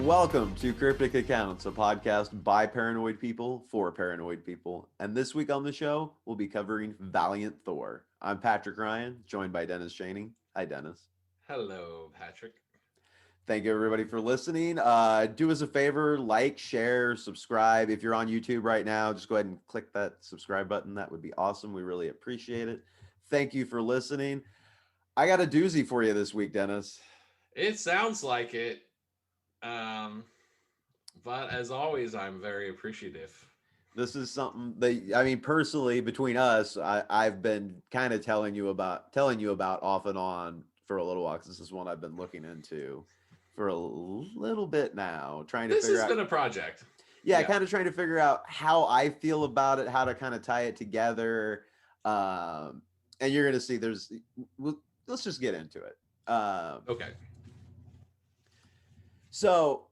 Welcome to Cryptic Accounts, a podcast by paranoid people for paranoid people. And this week on the show, we'll be covering Valiant Thor. I'm Patrick Ryan, joined by Dennis Chaney. Hi, Dennis. Hello, Patrick. Thank you, everybody, for listening. Do us a favor, like, share, subscribe. If you're on YouTube right now, just go ahead and click that subscribe button. That would be awesome. We really appreciate it. Thank you for listening. I got a doozy for you this week, Dennis. It sounds like it, um, but as always, I'm very appreciative. This is something that I mean, personally, between us, I've been kind of telling you about off and on for a little while because this is one I've been looking into for a little bit now, trying to This figure has out. been a project. Yeah, Yeah. kind of trying to figure out how I feel about it, how to kind of tie it together. Um, and you're gonna see. Let's just get into it. Okay. So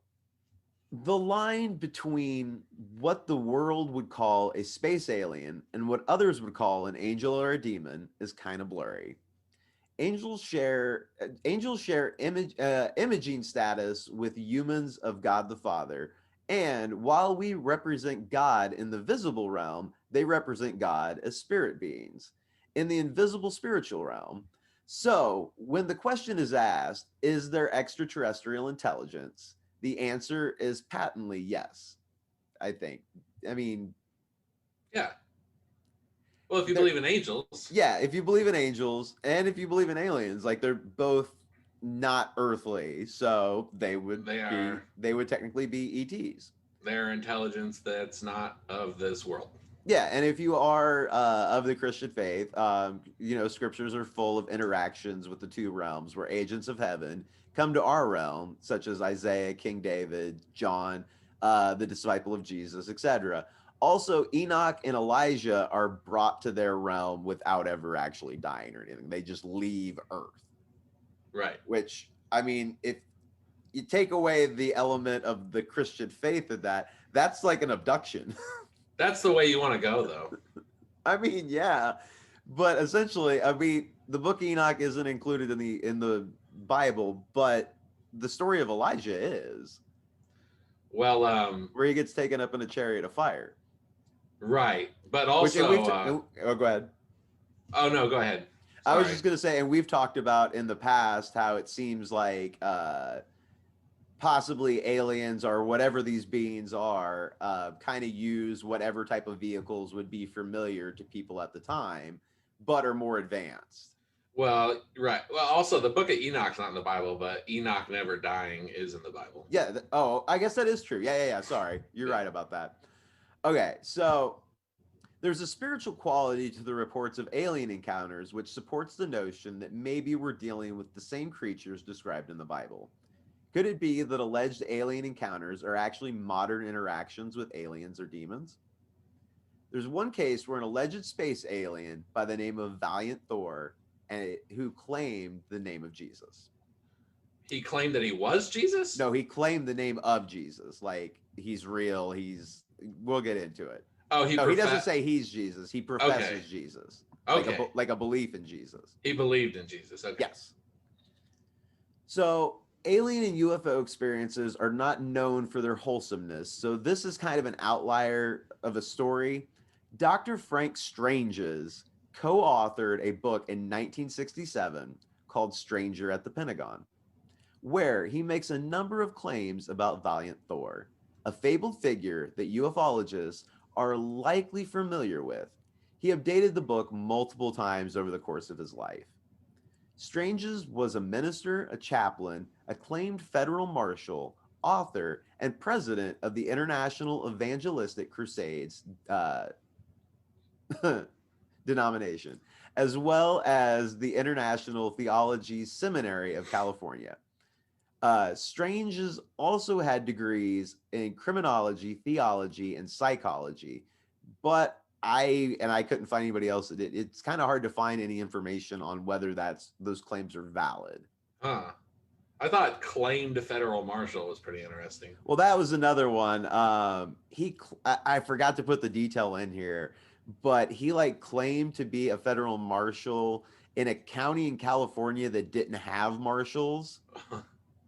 the line between what the world would call a space alien and what others would call an angel or a demon is kind of blurry. Angels share imaging status with humans of God the Father, and while we represent God in the visible realm, they represent God as spirit beings in the invisible spiritual realm. So, when the question is asked, is there extraterrestrial intelligence? The answer is patently yes, I think. I mean, Yeah. Well, if you there believe in angels, yeah, if you believe in angels and if you believe in aliens, like they're both not earthly, so they are they would technically be ETs. they're intelligence that's not of this world. Yeah, and if you are of the Christian faith, scriptures are full of interactions with the two realms where agents of heaven come to our realm, such as Isaiah, King David, John, the disciple of Jesus, etc. Also, Enoch and Elijah are brought to their realm without ever actually dying or anything. They just leave Earth, Right. which, I mean, if you take away the element of the Christian faith of that, that's like an abduction. That's the way you want to go, though. I mean, yeah, but essentially, I mean, the book Enoch isn't included in the Bible, but the story of Elijah is, Well, where he gets taken up in a chariot of fire. right. But Which and we've also, oh, go ahead. oh no, go ahead. I was Sorry. just gonna say, and we've talked about in the past how it seems like possibly aliens or whatever these beings are kind of use whatever type of vehicles would be familiar to people at the time, but are more advanced. Well, right. Well, also the book of Enoch's not in the Bible, but Enoch never dying is in the Bible. Yeah. Oh, I guess that is true. Yeah. Sorry. You're Yeah. right about that. Okay. So there's a spiritual quality to the reports of alien encounters, which supports the notion that maybe we're dealing with the same creatures described in the Bible. Could it be that alleged alien encounters are actually modern interactions with aliens or demons? There's one case where an alleged space alien by the name of Valiant Thor who claimed the name of Jesus. He claimed that he was Jesus? No, he claimed the name of Jesus. Like he's real. We'll get into it. Oh, No, he doesn't say he's Jesus. He Okay. professes Jesus. Okay. Like a belief in Jesus. He believed in Jesus. Okay. Yes. So alien and UFO experiences are not known for their wholesomeness. So this is kind of an outlier of a story. Dr. Frank Stranges co-authored a book in 1967 called Stranger at the Pentagon, where he makes a number of claims about Valiant Thor, a fabled figure that ufologists are likely familiar with. He updated the book multiple times over the course of his life. Stranges was a minister, a chaplain, acclaimed federal marshal, author, and president of the International Evangelistic Crusades denomination, as well as the International Theology Seminary of California. Stranges also had degrees in criminology, theology, and psychology, but I couldn't find anybody else that did. It's kind of hard to find any information on whether those claims are valid. Huh. I thought claimed federal marshal was pretty interesting. Well, that was another one. I forgot to put the detail in here, but he like claimed to be a federal marshal in a county in California that didn't have marshals.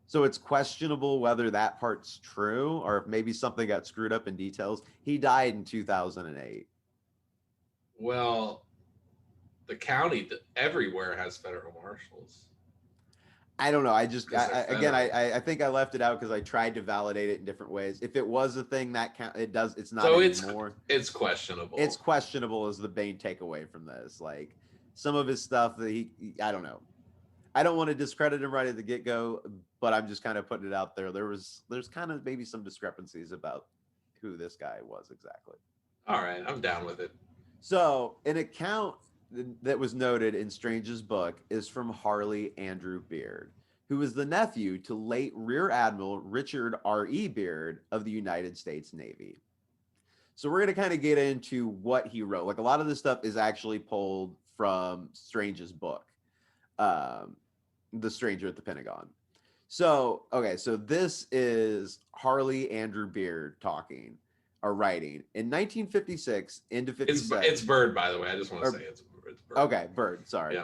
So it's questionable whether that part's true or if maybe something got screwed up in details. He died in 2008. Well, the county everywhere has federal marshals I don't know. because they're Again, federal. I think I left it out because I tried to validate it in different ways. If it was a thing that count, it does. It's not So it's anymore. it's questionable. It's questionable as the main takeaway from this. Like some of his stuff that I don't know. I don't want to discredit him right at the get go, but I'm just kind of putting it out there. There's kind of maybe some discrepancies about who this guy was exactly. All right, I'm down with it. So, an account that was noted in Strange's book is from Harley Andrew Beard, who was the nephew to late Rear Admiral Richard R.E. Beard of the United States Navy. So, we're going to kind of get into what he wrote. Like, a lot of this stuff is actually pulled from Strange's book, um, The Stranger at the Pentagon. So, okay, so this is Harley Andrew Beard talking or writing in 1956 into It's 57. Bird, by the way. I just want to say it's Bird. Okay, Bird, sorry. Yeah.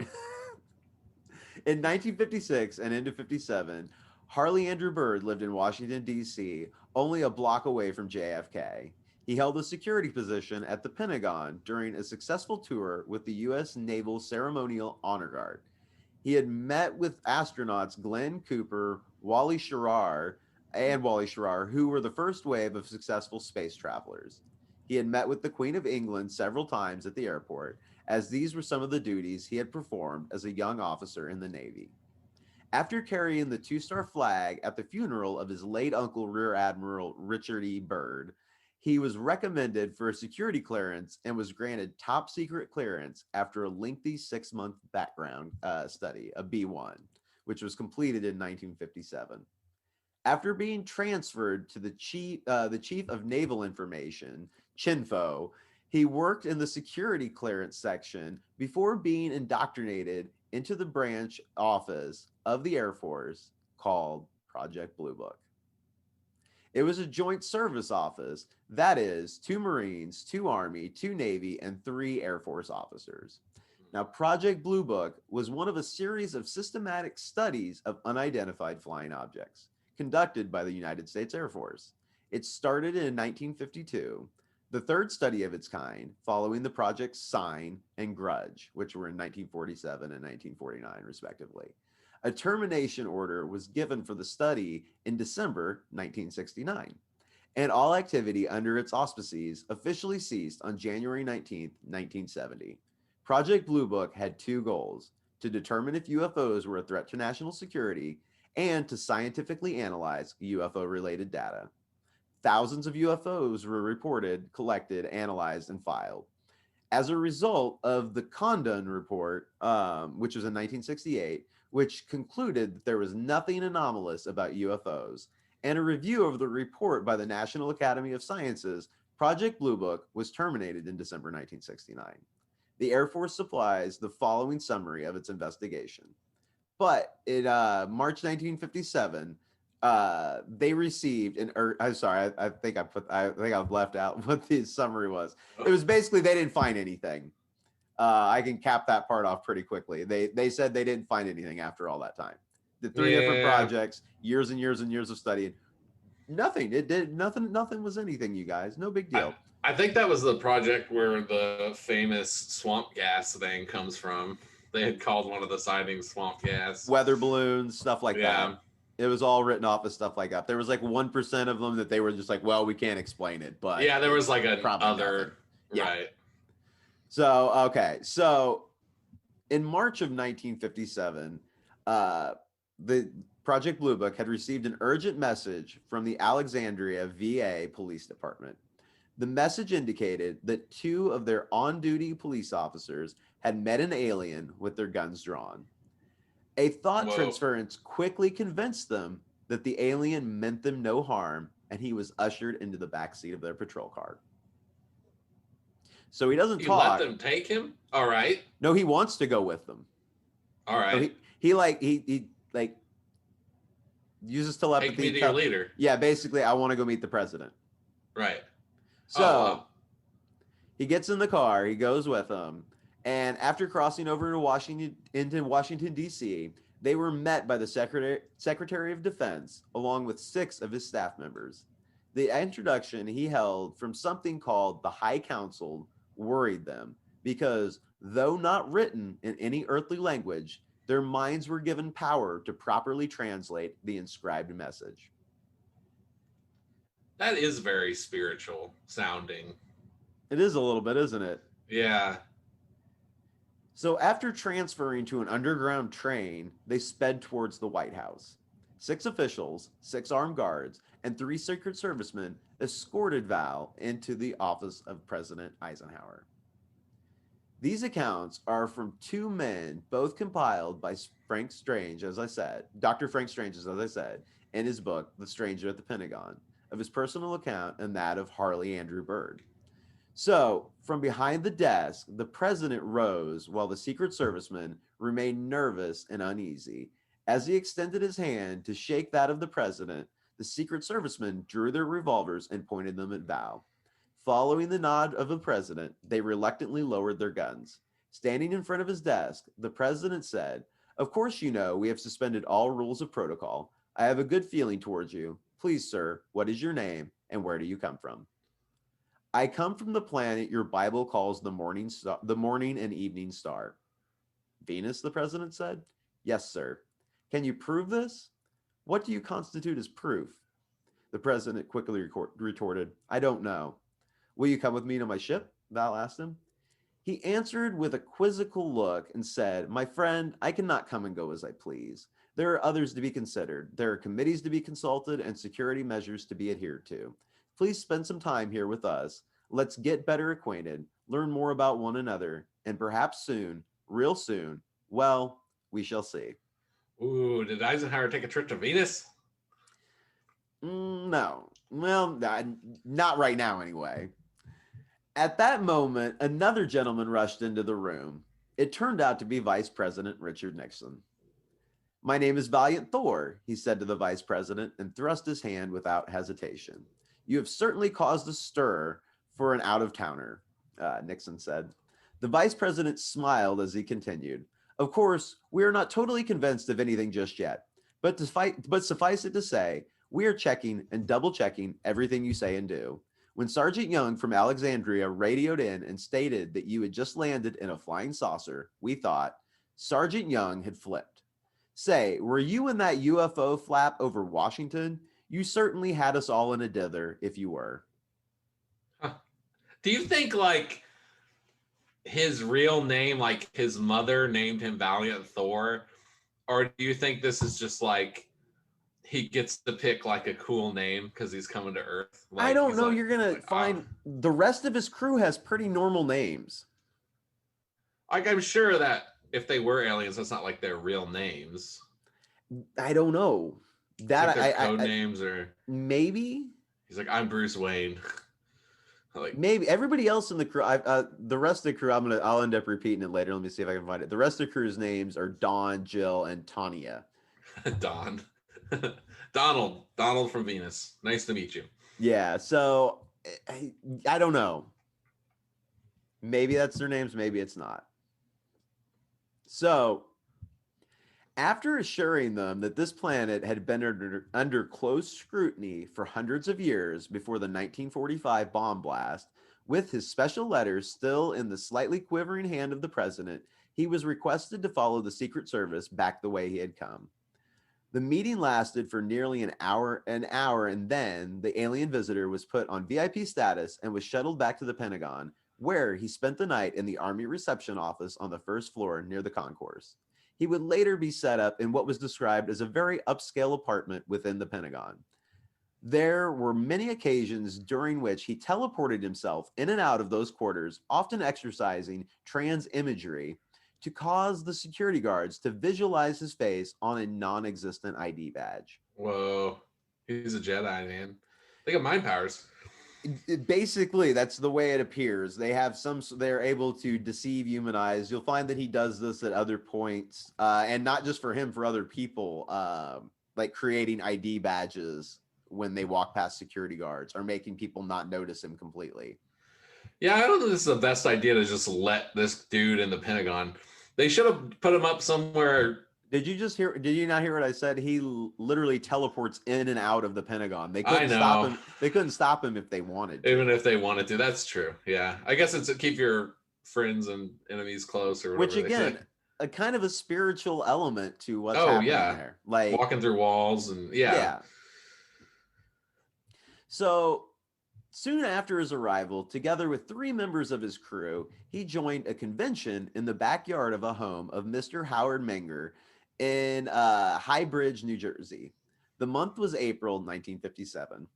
In 1956 and into 57, Harley Andrew Bird lived in Washington, D.C., only a block away from JFK. He held a security position at the Pentagon during a successful tour with the U.S. Naval Ceremonial Honor Guard. He had met with astronauts Glenn Cooper, Wally Schirra, who were the first wave of successful space travelers. He had met with the Queen of England several times at the airport, as these were some of the duties he had performed as a young officer in the Navy. After carrying the two-star flag at the funeral of his late uncle, Rear Admiral Richard E. Byrd, he was recommended for a security clearance and was granted top secret clearance after a lengthy 6-month background study, a B1, which was completed in 1957. After being transferred to the chief of naval information, CHINFO, he worked in the security clearance section before being indoctrinated into the branch office of the Air Force called Project Blue Book. It was a joint service office, that is, 2 Marines, 2 Army, 2 Navy, and 3 Air Force officers. Now, Project Blue Book was one of a series of systematic studies of unidentified flying objects conducted by the United States Air Force. It started in 1952, the third study of its kind, following the projects Sign and Grudge, which were in 1947 and 1949, respectively. A termination order was given for the study in December 1969, and all activity under its auspices officially ceased on January 19, 1970. Project Blue Book had 2 goals: to determine if UFOs were a threat to national security and to scientifically analyze UFO-related data. Thousands of UFOs were reported, collected, analyzed, and filed. As a result of the Condon Report, which was in 1968, which concluded that there was nothing anomalous about UFOs, and a review of the report by the National Academy of Sciences, Project Blue Book was terminated in December 1969. The Air Force supplies the following summary of its investigation. But in March 1957, they received I'm sorry, I think I've left out what the summary was. It was basically they didn't find anything. I can cap that part off pretty quickly. They said they didn't find anything after all that time. The 3 different projects, years and years and years of studying, nothing. It did nothing. Nothing was anything, you guys. No big deal. I think that was the project where the famous swamp gas thing comes from. They had called one of the sightings swamp gas. Weather balloons, stuff like that. It was all written off as stuff like that. There was like 1% of them that they were just like, well, we can't explain it. But yeah, there was like an other, nothing. Yeah. Right. So, okay. So in March of 1957, the Project Blue Book had received an urgent message from the Alexandria VA Police Department. The message indicated that 2 of their on-duty police officers had met an alien with their guns drawn. A thought transference quickly convinced them that the alien meant them no harm, and he was ushered into the backseat of their patrol car. So he doesn't talk. Let them take him? All right. No, he wants to go with them. All right. So he uses telepathy. Take me to your leader. Yeah, basically, I want to go meet the president. Right. So he gets in the car, he goes with them, and after crossing over to Washington, D.C., They were met by the Secretary of Defense, along with 6 of his staff members. The introduction he held from something called the High Council worried them because, though not written in any earthly language, their minds were given power to properly translate the inscribed message. That is very spiritual sounding. It is a little bit, isn't it? Yeah. So, after transferring to an underground train, they sped towards the White House. 6 officials, 6 armed guards, and 3 Secret Servicemen escorted Val into the office of President Eisenhower. These accounts are from 2 men, both compiled by Frank Strange, as I said, Dr. Frank Strange, as I said, in his book, The Stranger at the Pentagon, of his personal account and that of Harley Andrew Bird. So, from behind the desk, the president rose while the Secret Serviceman remained nervous and uneasy. As he extended his hand to shake that of the president, the Secret Servicemen drew their revolvers and pointed them at Val. Following the nod of the president, they reluctantly lowered their guns. Standing in front of his desk, the president said, "Of course, you know we have suspended all rules of protocol. I have a good feeling towards you. Please, sir, what is your name and where do you come from?" "I come from the planet your Bible calls the morning and evening star." "Venus," the president said. "Yes, sir." "Can you prove this?" "What do you constitute as proof?" The president quickly retorted, "I don't know." "Will you come with me to my ship?" Val asked him. He answered with a quizzical look and said, "My friend, I cannot come and go as I please. There are others to be considered. There are committees to be consulted and security measures to be adhered to. Please spend some time here with us. Let's get better acquainted, learn more about one another, and perhaps soon, real soon, well, we shall see." Ooh, did Eisenhower take a trip to Venus? No. Well, not right now anyway. At that moment, another gentleman rushed into the room. It turned out to be Vice President Richard Nixon. "My name is Valiant Thor," he said to the vice president and thrust his hand without hesitation. "You have certainly caused a stir for an out-of-towner," Nixon said. The vice president smiled as he continued. "Of course, we are not totally convinced of anything just yet, but suffice it to say, we are checking and double-checking everything you say and do. When Sergeant Young from Alexandria radioed in and stated that you had just landed in a flying saucer, we thought Sergeant Young had flipped. Say, were you in that UFO flap over Washington? You certainly had us all in a dither if you were." Huh. Do you think like his real name, like his mother named him Valiant Thor? Or do you think this is just like he gets to pick like a cool name because he's coming to Earth? Like, I don't he's know. like, You're going to find the rest of his crew has pretty normal names. like I'm sure that if they were aliens, that's not like their real names. I don't know. That like their code names or maybe. He's like, "I'm Bruce Wayne." Like maybe everybody else in the crew. The rest of the crew. I'll end up repeating it later. Let me see if I can find it. The rest of the crew's names are Dawn, Jill, and Tanya. Don. Donald from Venus. Nice to meet you. Yeah. So I don't know. Maybe that's their names. Maybe it's not. So, after assuring them that this planet had been under close scrutiny for hundreds of years before the 1945 bomb blast, with his special letters still in the slightly quivering hand of the president, he was requested to follow the Secret Service back the way he had come. The meeting lasted for nearly an hour, and then the alien visitor was put on VIP status and was shuttled back to the Pentagon, where he spent the night in the Army reception office on the first floor near the concourse. He would later be set up in what was described as a very upscale apartment within the Pentagon. There were many occasions during which he teleported himself in and out of those quarters, often exercising trans imagery to cause the security guards to visualize his face on a non-existent ID badge. Whoa. He's a Jedi, man. They got mind powers. Basically, that's the way it appears. They're able to deceive human eyes. You'll find that he does this at other points, and not just for him, for other people, like creating ID badges when they walk past security guards or making people not notice him completely. Yeah, I don't think this is the best idea to just let this dude in the Pentagon. They should have put him up somewhere Did you not hear what I said? He literally teleports in and out of the Pentagon. They I couldn't stop know. him. They couldn't stop him if they wanted Even to. if they wanted to, that's true. Yeah, I guess it's to keep your friends and enemies close or Which whatever they say. again, a kind of a spiritual element to what's Oh happening yeah, there. Like, walking through walls and yeah. yeah. So soon after his arrival, together with three members of his crew, he joined a convention in the backyard of a home of Mr. Howard Menger in High Bridge, New Jersey. The month was April 1957.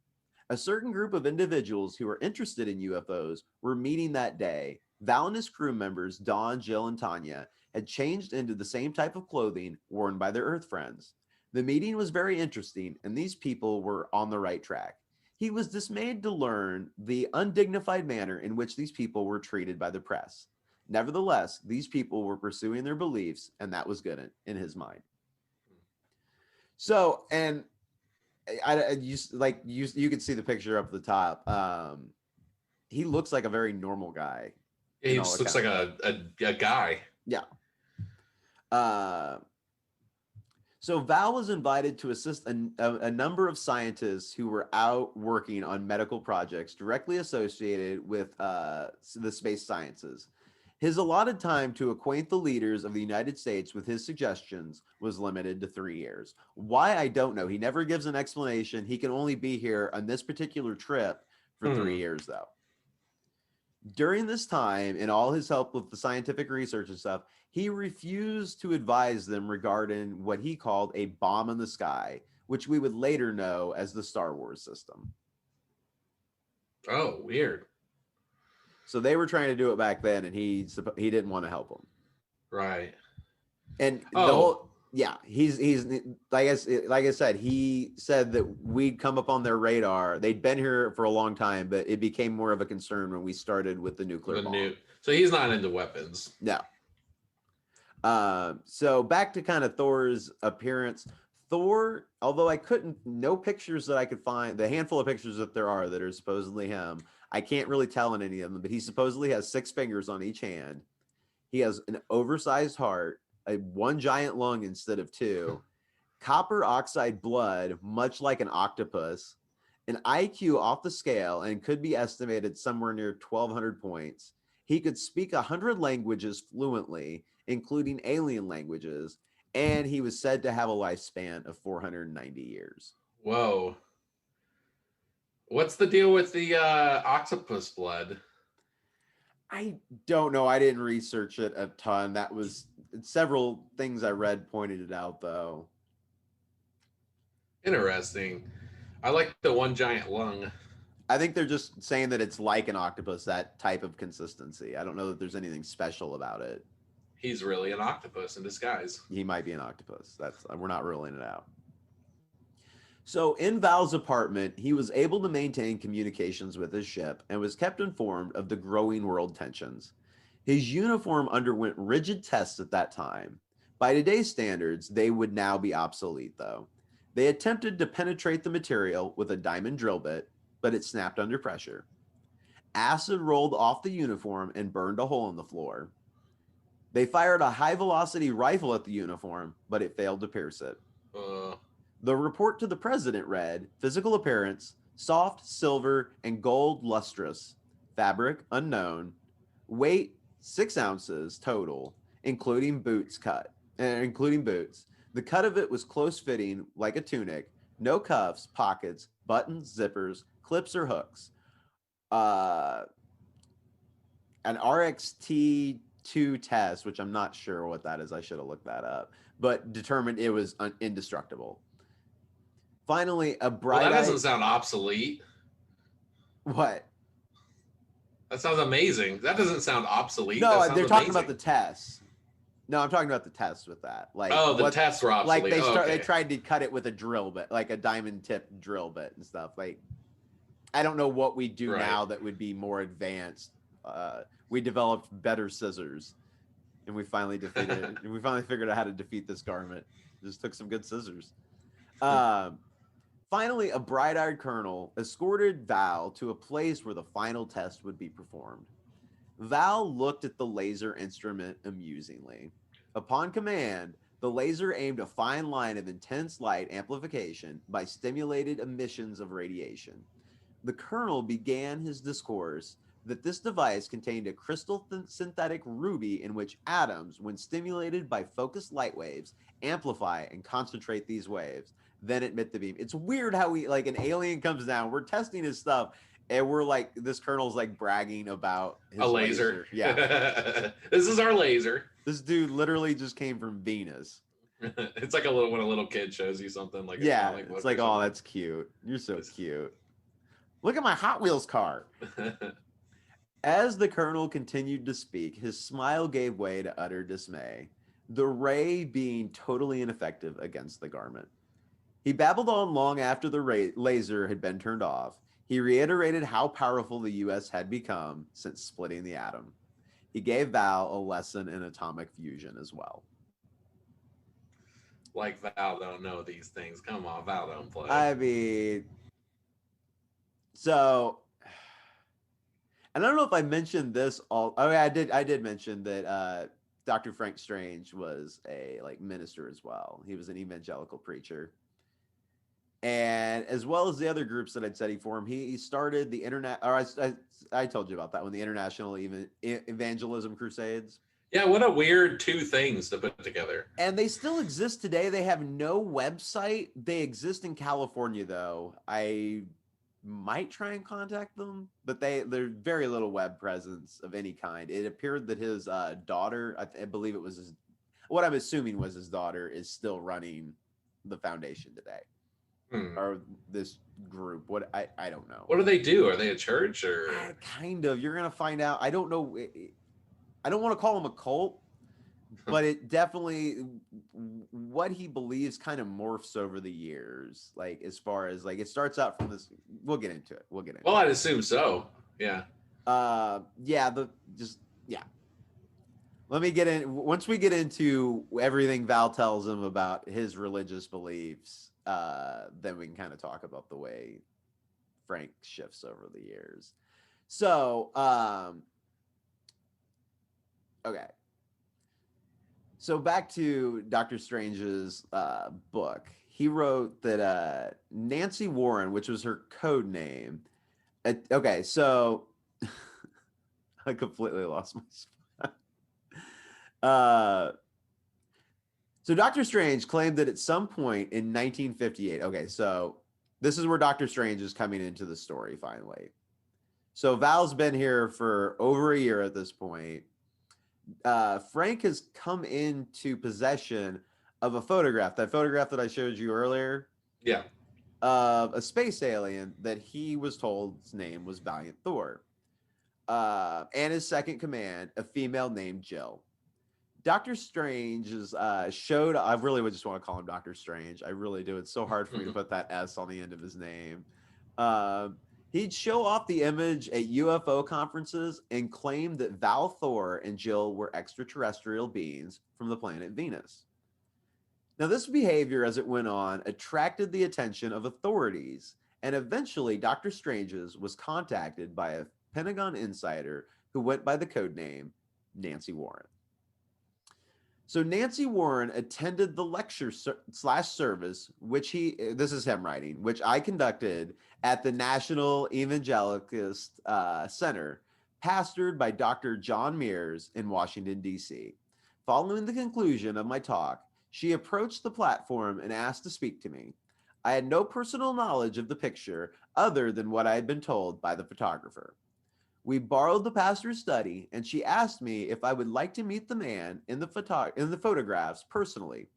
A certain group of individuals who were interested in UFOs were meeting that day. Val and his crew members, Don, Jill, and Tanya, had changed into the same type of clothing worn by their Earth friends. The meeting was very interesting, and these people were on the right track. He was dismayed to learn the undignified manner in which these people were treated by the press. Nevertheless, these people were pursuing their beliefs, and that was good in his mind. So, and you could see the picture up at the top. He looks like a very normal guy. He just looks like a guy. Yeah. So Val was invited to assist a number of scientists who were out working on medical projects directly associated with the space sciences. His allotted time to acquaint the leaders of the United States with his suggestions was limited to 3 years. Why, I don't know. He never gives an explanation. He can only be here on this particular trip for 3 years, though. During this time, and all his help with the scientific research and stuff, he refused to advise them regarding what he called a bomb in the sky, which we would later know as the Star Wars system. Oh, weird. So they were trying to do it back then, and he didn't want to help them. Right. And the whole he's like I said, he said that we'd come up on their radar. They'd been here for a long time, but it became more of a concern when we started with the nuclear bomb. So he's not into weapons. No. So back to kind of Thor's appearance. Thor, although I couldn't, no pictures that I could find, the handful of pictures that there are that are supposedly him, I can't really tell in any of them, but he supposedly has 6 fingers on each hand. He has an oversized heart, one giant lung instead of 2, copper oxide blood, much like an octopus, an IQ off the scale and could be estimated somewhere near 1,200 points. He could speak 100 languages fluently, including alien languages, and he was said to have a lifespan of 490 years. Whoa. What's the deal with the octopus blood? I don't know. I didn't research it a ton. That was several things I read pointed it out, though. Interesting. I like the one giant lung. I think they're just saying that it's like an octopus, that type of consistency. I don't know that there's anything special about it. He's really an octopus in disguise. He might be an octopus. We're not ruling it out. So in Val's apartment, he was able to maintain communications with his ship and was kept informed of the growing world tensions. His uniform underwent rigid tests at that time. By today's standards, they would now be obsolete, though. They attempted to penetrate the material with a diamond drill bit, but it snapped under pressure. Acid rolled off the uniform and burned a hole in the floor. They fired a high-velocity rifle at the uniform, but it failed to pierce it. The report to the president read, physical appearance, soft, silver, and gold lustrous. Fabric, unknown. Weight, 6 ounces total, including boots. The cut of it was close-fitting, like a tunic. No cuffs, pockets, buttons, zippers, clips, or hooks. An RXT2 test, which I'm not sure what that is. I should have looked that up. But determined it was indestructible. Finally, a bright. Well, that doesn't sound obsolete. What? That sounds amazing. That doesn't sound obsolete. No, they're talking about the tests. No, I'm talking about the tests with that. Like, the tests were obsolete. Like they tried to cut it with a drill bit, like a diamond tip drill bit and stuff. Like, I don't know what we do now that would be more advanced. We developed better scissors, and we finally defeated it. And we finally figured out how to defeat this garment. Just took some good scissors. Finally, a bright-eyed colonel escorted Val to a place where the final test would be performed. Val looked at the laser instrument amusingly. Upon command, The laser aimed a fine line of intense light amplification by stimulated emissions of radiation. The colonel began his discourse that this device contained a crystal synthetic ruby in which atoms, when stimulated by focused light waves, amplify and concentrate these waves, then emit the beam. It's weird how we, like, an alien comes down, we're testing his stuff, and we're like, this colonel's like bragging about his A laser. Yeah. This is our laser. This dude literally just came from Venus. It's like when a little kid shows you something like yeah, it's like, oh, that's cute. You're so cute. Look at my Hot Wheels car. As the colonel continued to speak, his smile gave way to utter dismay, the ray being totally ineffective against the garment. He babbled on long after the laser had been turned off. He reiterated how powerful the U.S. had become since splitting the atom. He gave Val a lesson in atomic fusion as well. Like Val don't know these things. Come on, Val don't play. I mean, so, and I don't know if I mentioned this all. Oh, yeah, I did mention that Dr. Frank Strange was a minister as well. He was an evangelical preacher. And as well as the other groups that I'd studied for him, he started the internet. Or I told you about that one, the International Evangelism Crusades. Yeah, what a weird two things to put together. And they still exist today. They have no website. They exist in California, though. I might try and contact them, but there's very little web presence of any kind. It appeared that his daughter, I believe it was what I'm assuming was his daughter, is still running the foundation today. Or this group. What I don't know. What do they do? Are they a church or kind of? You're gonna find out. I don't know. I don't want to call them a cult, but it definitely, what he believes kind of morphs over the years. Like, as far as it starts out from this. We'll get into it. Well, I'd assume so. Yeah. Yeah. Let me get in. Once we get into everything Val tells him about his religious beliefs, then we can kind of talk about the way Frank shifts over the years. So, okay. So back to Dr. Strange's book. He wrote that Nancy Warren, which was her code name. Okay, so I completely lost my spot. So Dr. Strange claimed that at some point in 1958, okay, so this is where Dr. Strange is coming into the story finally. So Val's been here for over a year at this point. Frank has come into possession of a photograph, that photograph that I showed you earlier. Yeah. Of a space alien that he was told his name was Valiant Thor. And his second command, a female named Jill. Dr. Strange is showed. I really would just want to call him Dr. Strange. I really do. It's so hard for me to put that S on the end of his name. He'd show off the image at UFO conferences and claim that Val Thor and Jill were extraterrestrial beings from the planet Venus. Now, this behavior, as it went on, attracted the attention of authorities, and eventually Dr. Strange's was contacted by a Pentagon insider who went by the code name Nancy Warren. So Nancy Warren attended the lecture / service, which this is him writing, which I conducted at the National Evangelist Center, pastored by Dr. John Mears in Washington, D.C. Following the conclusion of my talk, she approached the platform and asked to speak to me. I had no personal knowledge of the picture other than what I had been told by the photographer. We borrowed the pastor's study, and she asked me if I would like to meet the man in the photographs personally.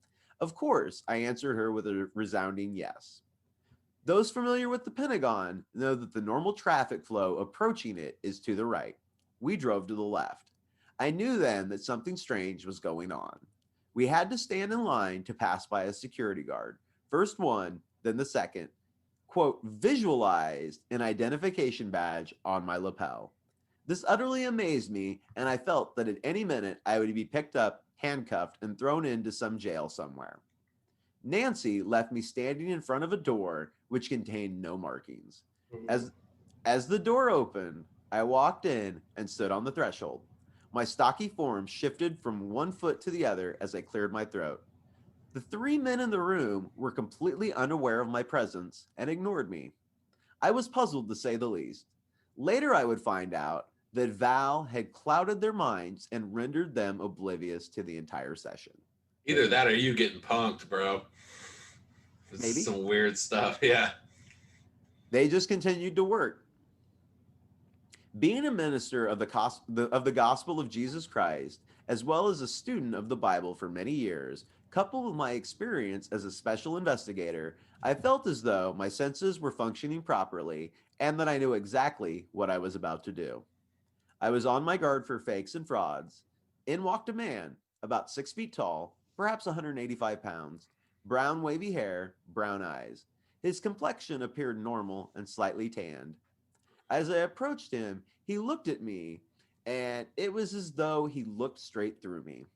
Of course, I answered her with a resounding yes. Those familiar with the Pentagon know that the normal traffic flow approaching it is to the right. We drove to the left. I knew then that something strange was going on. We had to stand in line to pass by a security guard. First one, then the second. Quote, visualized an identification badge on my lapel. This utterly amazed me, and I felt that at any minute I would be picked up, handcuffed, and thrown into some jail somewhere. Nancy left me standing in front of a door which contained no markings. As the door opened, I walked in and stood on the threshold. My stocky form shifted from one foot to the other as I cleared my throat. The three men in the room were completely unaware of my presence and ignored me. I was puzzled to say the least. Later, I would find out that Val had clouded their minds and rendered them oblivious to the entire session. Either that or you getting punked, bro. This is Maybe. some weird stuff. Yeah. They just continued to work. Being a minister of the gospel of Jesus Christ, as well as a student of the Bible for many years, coupled with my experience as a special investigator, I felt as though my senses were functioning properly and that I knew exactly what I was about to do. I was on my guard for fakes and frauds. In walked a man, about 6 feet tall, perhaps 185 pounds, brown wavy hair, brown eyes. His complexion appeared normal and slightly tanned. As I approached him, he looked at me, and it was as though he looked straight through me.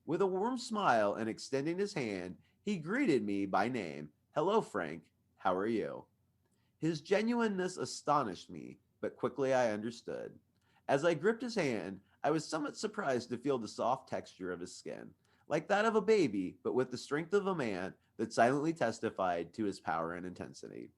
With a warm smile and extending his hand, he greeted me by name. Hello, Frank. How are you? His genuineness astonished me, but quickly I understood. As I gripped his hand, I was somewhat surprised to feel the soft texture of his skin, like that of a baby, but with the strength of a man that silently testified to his power and intensity.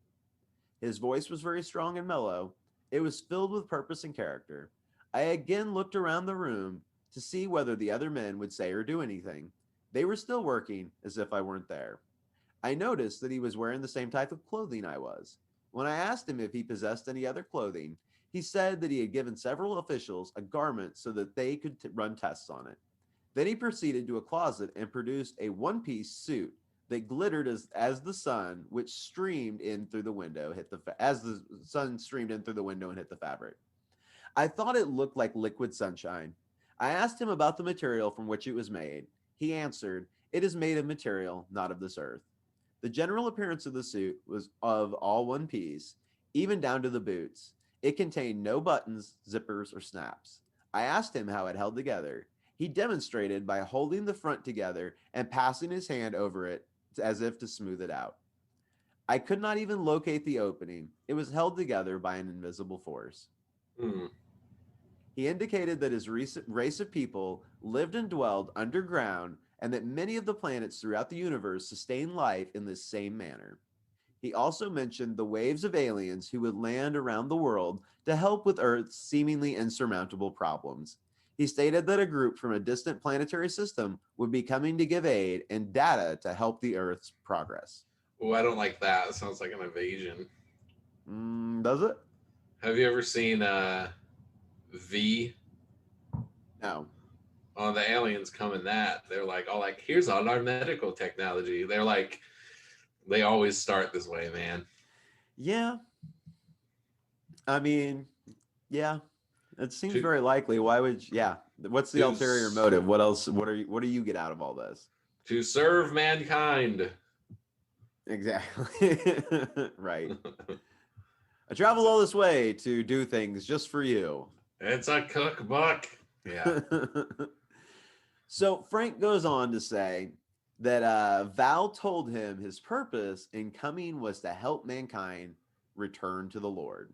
His voice was very strong and mellow. It was filled with purpose and character. I again looked around the room to see whether the other men would say or do anything. They were still working as if I weren't there. I noticed that he was wearing the same type of clothing I was. When I asked him if he possessed any other clothing, he said that he had given several officials a garment so that they could run tests on it. Then he proceeded to a closet and produced a one-piece suit that glittered as the sun, which streamed in through the window, as the sun streamed in through the window and hit the fabric. I thought it looked like liquid sunshine. I asked him about the material from which it was made. He answered, "It is made of material not of this earth." The general appearance of the suit was of all one piece, even down to the boots. It contained no buttons, zippers, or snaps. I asked him how it held together. He demonstrated by holding the front together and passing his hand over it as if to smooth it out. I could not even locate the opening. It was held together by an invisible force. Hmm. He indicated that his race of people lived and dwelled underground and that many of the planets throughout the universe sustain life in this same manner. He also mentioned the waves of aliens who would land around the world to help with Earth's seemingly insurmountable problems. He stated that a group from a distant planetary system would be coming to give aid and data to help the Earth's progress. Oh, I don't like that. It sounds like an invasion. Does it? Have you ever seen V? No. Oh, the aliens come in that. They're like, oh, like, here's all our medical technology. They're like, they always start this way, man. Yeah. I mean, yeah. It seems To, very likely. Why would yeah? What's the to, ulterior motive? What else? What do you get out of all this? to serve mankind. Exactly. Right. I traveled all this way to do things just for you. It's a cookbook. Yeah. So Frank goes on to say that Val told him his purpose in coming was to help mankind return to the Lord.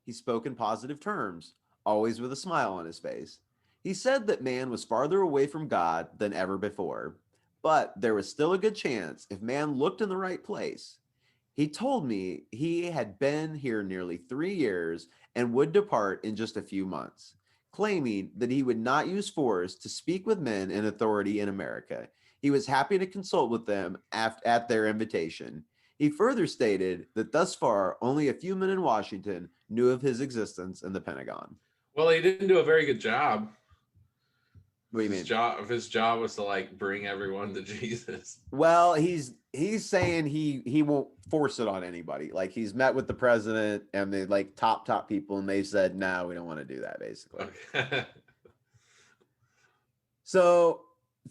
He spoke in positive terms, always with a smile on his face. He said that man was farther away from God than ever before, but there was still a good chance if man looked in the right place. He told me he had been here nearly 3 years and would depart in just a few months, claiming that he would not use force to speak with men in authority in America. He was happy to consult with them at their invitation. He further stated that thus far, only a few men in Washington knew of his existence in the Pentagon. Well, he didn't do a very good job. What do you mean? If his job was to like bring everyone to Jesus. Well, he's saying he won't force it on anybody. Like he's met with the president and the like top people, and they said no, we don't want to do that. Basically, Okay. so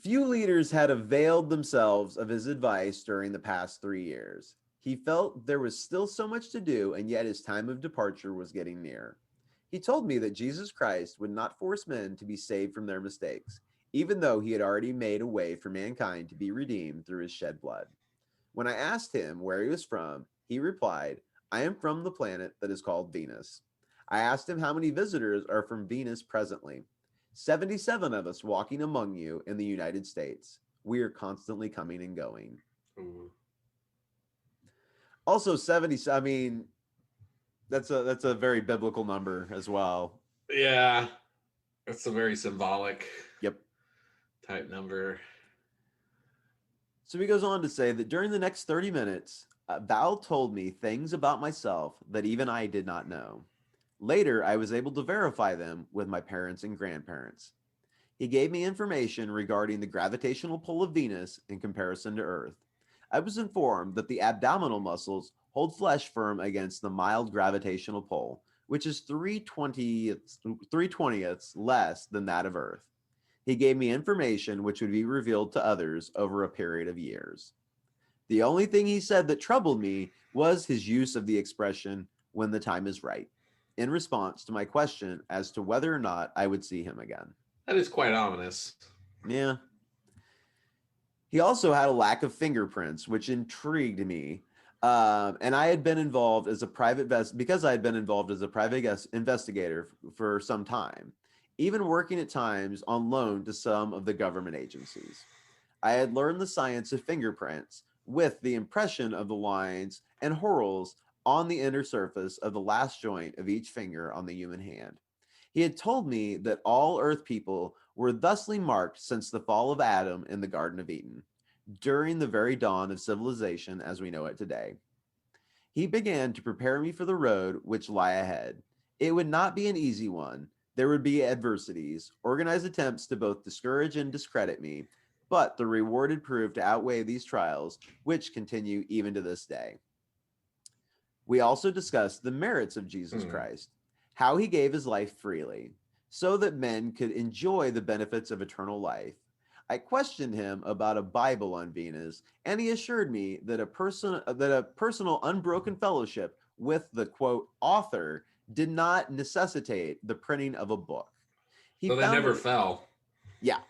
few leaders had availed themselves of his advice during the past 3 years. He felt there was still so much to do, and yet his time of departure was getting near. He told me that Jesus Christ would not force men to be saved from their mistakes, even though he had already made a way for mankind to be redeemed through his shed blood. When I asked him where he was from, he replied, "I am from the planet that is called Venus." I asked him how many visitors are from Venus presently. 77 of us walking among you in the United States. We are constantly coming and going. Ooh. Also 70, I mean, that's a very biblical number as well. Yeah, that's a very symbolic Yep. type number. So he goes on to say that during the next 30 minutes, Val told me things about myself that even I did not know. Later, I was able to verify them with my parents and grandparents. He gave me information regarding the gravitational pull of Venus in comparison to Earth. I was informed that the abdominal muscles hold flesh firm against the mild gravitational pull, which is 3/20ths less than that of Earth. He gave me information which would be revealed to others over a period of years. The only thing he said that troubled me was his use of the expression, when the time is right, in response to my question as to whether or not I would see him again. That is quite ominous. Yeah. He also had a lack of fingerprints, which intrigued me. And I had been involved as a because I had been involved as a private investigator for some time, even working at times on loan to some of the government agencies. I had learned the science of fingerprints with the impression of the lines and whorls on the inner surface of the last joint of each finger on the human hand. He had told me that all Earth people were thusly marked since the fall of Adam in the Garden of Eden, during the very dawn of civilization as we know it today. He began to prepare me for the road which lie ahead. It would not be an easy one. There would be adversities, organized attempts to both discourage and discredit me, but the reward had proved to outweigh these trials, which continue even to this day. We also discussed the merits of Jesus Christ, how he gave his life freely, so that men could enjoy the benefits of eternal life. I questioned him about a Bible on Venus, and he assured me that a personal unbroken fellowship with the quote author did not necessitate the printing of a book. He So they found never it, fell. yeah.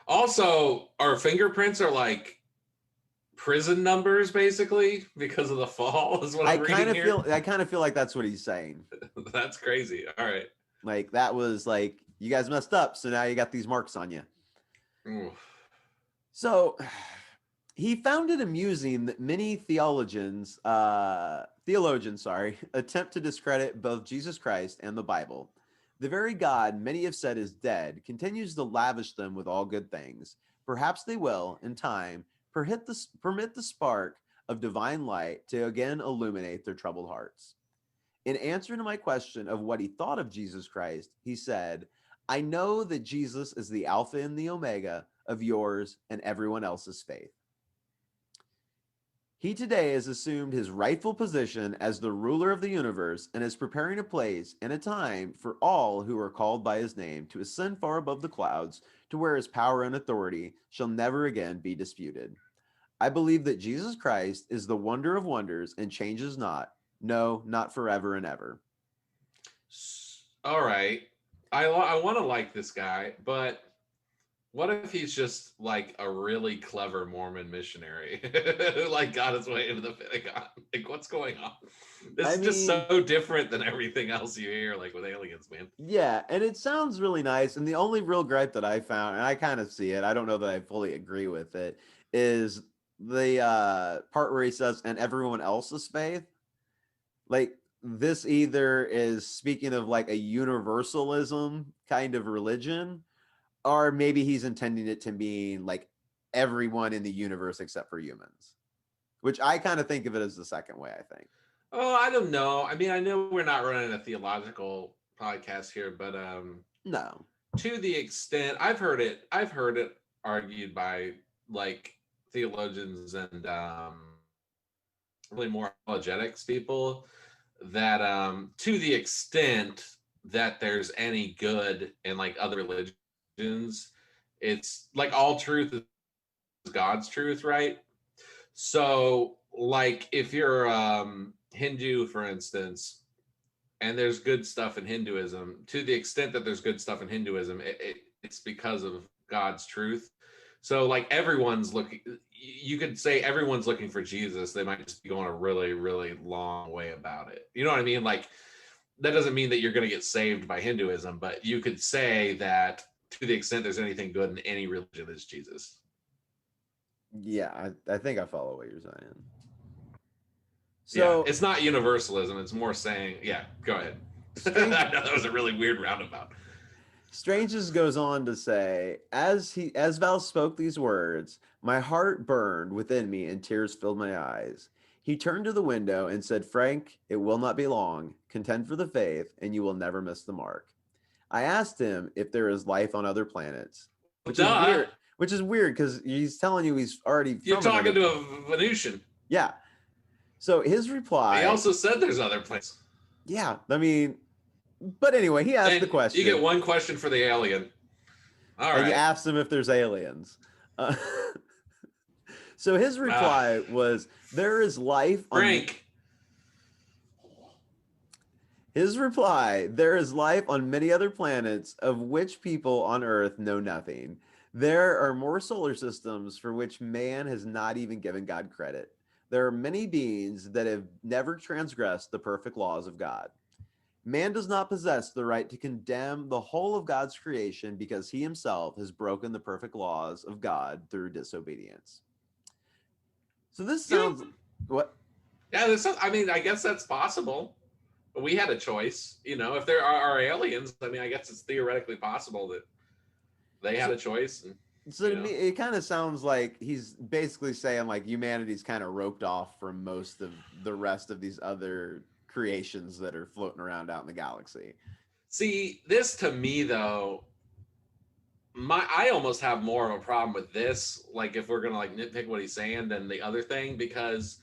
Also, our fingerprints are like prison numbers basically because of the fall is what I'm reading here. I kind of feel like that's what he's saying. That's crazy. All right. Like that was like you guys messed up, so now you got these marks on you. Ooh. So he found it amusing that many theologians, attempt to discredit both Jesus Christ and the Bible. The very God many have said is dead continues to lavish them with all good things. Perhaps they will, in time, permit the spark of divine light to again illuminate their troubled hearts. In answer to my question of what he thought of Jesus Christ, he said, I know that Jesus is the Alpha and the Omega of yours and everyone else's faith. He today has assumed his rightful position as the ruler of the universe and is preparing a place and a time for all who are called by his name to ascend far above the clouds to where his power and authority shall never again be disputed. I believe that Jesus Christ is the wonder of wonders and changes not. No, not forever and ever. All right. I want to like this guy, but what if he's just like a really clever Mormon missionary who like got his way into the Pentagon? Like, what's going on? This is just so different than everything else you hear, like with aliens, man. Yeah, and it sounds really nice. And the only real gripe that I found, and I kind of see it, I don't know that I fully agree with it, is the part where he says, and everyone else's faith. Like, this either is speaking of like a universalism kind of religion, or maybe he's intending it to mean like everyone in the universe except for humans, which I kind of think of it as the second way, I think. Oh, I don't know. I mean, I know we're not running a theological podcast here, but No. to the extent I've heard it argued by like theologians and really more apologetics people that to the extent that there's any good in like other religions, it's like all truth is God's truth, right? So like if you're Hindu, for instance, and there's good stuff in Hinduism, to the extent that there's good stuff in Hinduism, it's because of God's truth. So like everyone's looking, you could say everyone's looking for Jesus. They might just be going a really, really long way about it. You know what I mean? Like that doesn't mean that you're going to get saved by Hinduism, but you could say that to the extent there's anything good in any religion, it's Jesus. Yeah, I think I follow what you're saying. Yeah, So it's not universalism. It's more saying, yeah, go ahead. Strange I know that was a really weird roundabout. Stranges goes on to say, as Val spoke these words, my heart burned within me and tears filled my eyes. He turned to the window and said, Frank, it will not be long. Contend for the faith, and you will never miss the mark. I asked him if there is life on other planets, Well, which is duh. weird. Which is weird because he's telling you he's already You're from another talking to planet. a Venusian. Yeah. So his He reply, also said there's other planets. yeah, I mean, but anyway, he asked the And you get question, one question for the alien. All and you right. asked him if there's aliens. Uh, so his Uh, reply was, "There is life on." Frank. His reply, "There is life on many other planets of which people on Earth know nothing. There are more solar systems for which man has not even given God credit. There are many beings that have never transgressed the perfect laws of God. Man does not possess the right to condemn the whole of God's creation because he himself has broken the perfect laws of God through disobedience." So this You know, sounds what? yeah, I mean, I guess that's possible. We had a choice. You know, if there are aliens, I mean, I guess it's theoretically possible that they had So, a choice. And, so you to me, know, it kind of sounds like he's basically saying like humanity's kind of roped off from most of the rest of these other creations that are floating around out in the galaxy. see, this to me, though, I almost have more of a problem with this, like if we're gonna like nitpick what he's saying than the other thing, because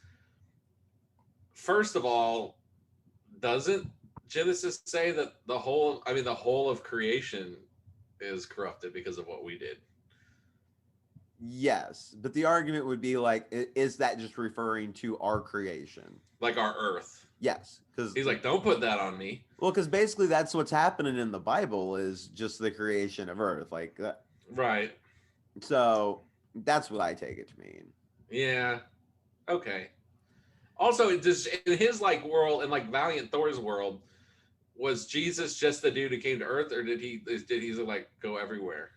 first of all, doesn't Genesis say that the whole of creation is corrupted because of what we did? Yes, but the argument would be like, is that just referring to our creation? Like our earth. Yes, because He's like, don't put that on me. well, because basically that's what's happening in the Bible is just the creation of Earth, like that. Right. So that's what I take it to mean. Yeah. Okay. Also, just in his like world, in like Valiant Thor's world, was Jesus just the dude who came to Earth, or did he like go everywhere?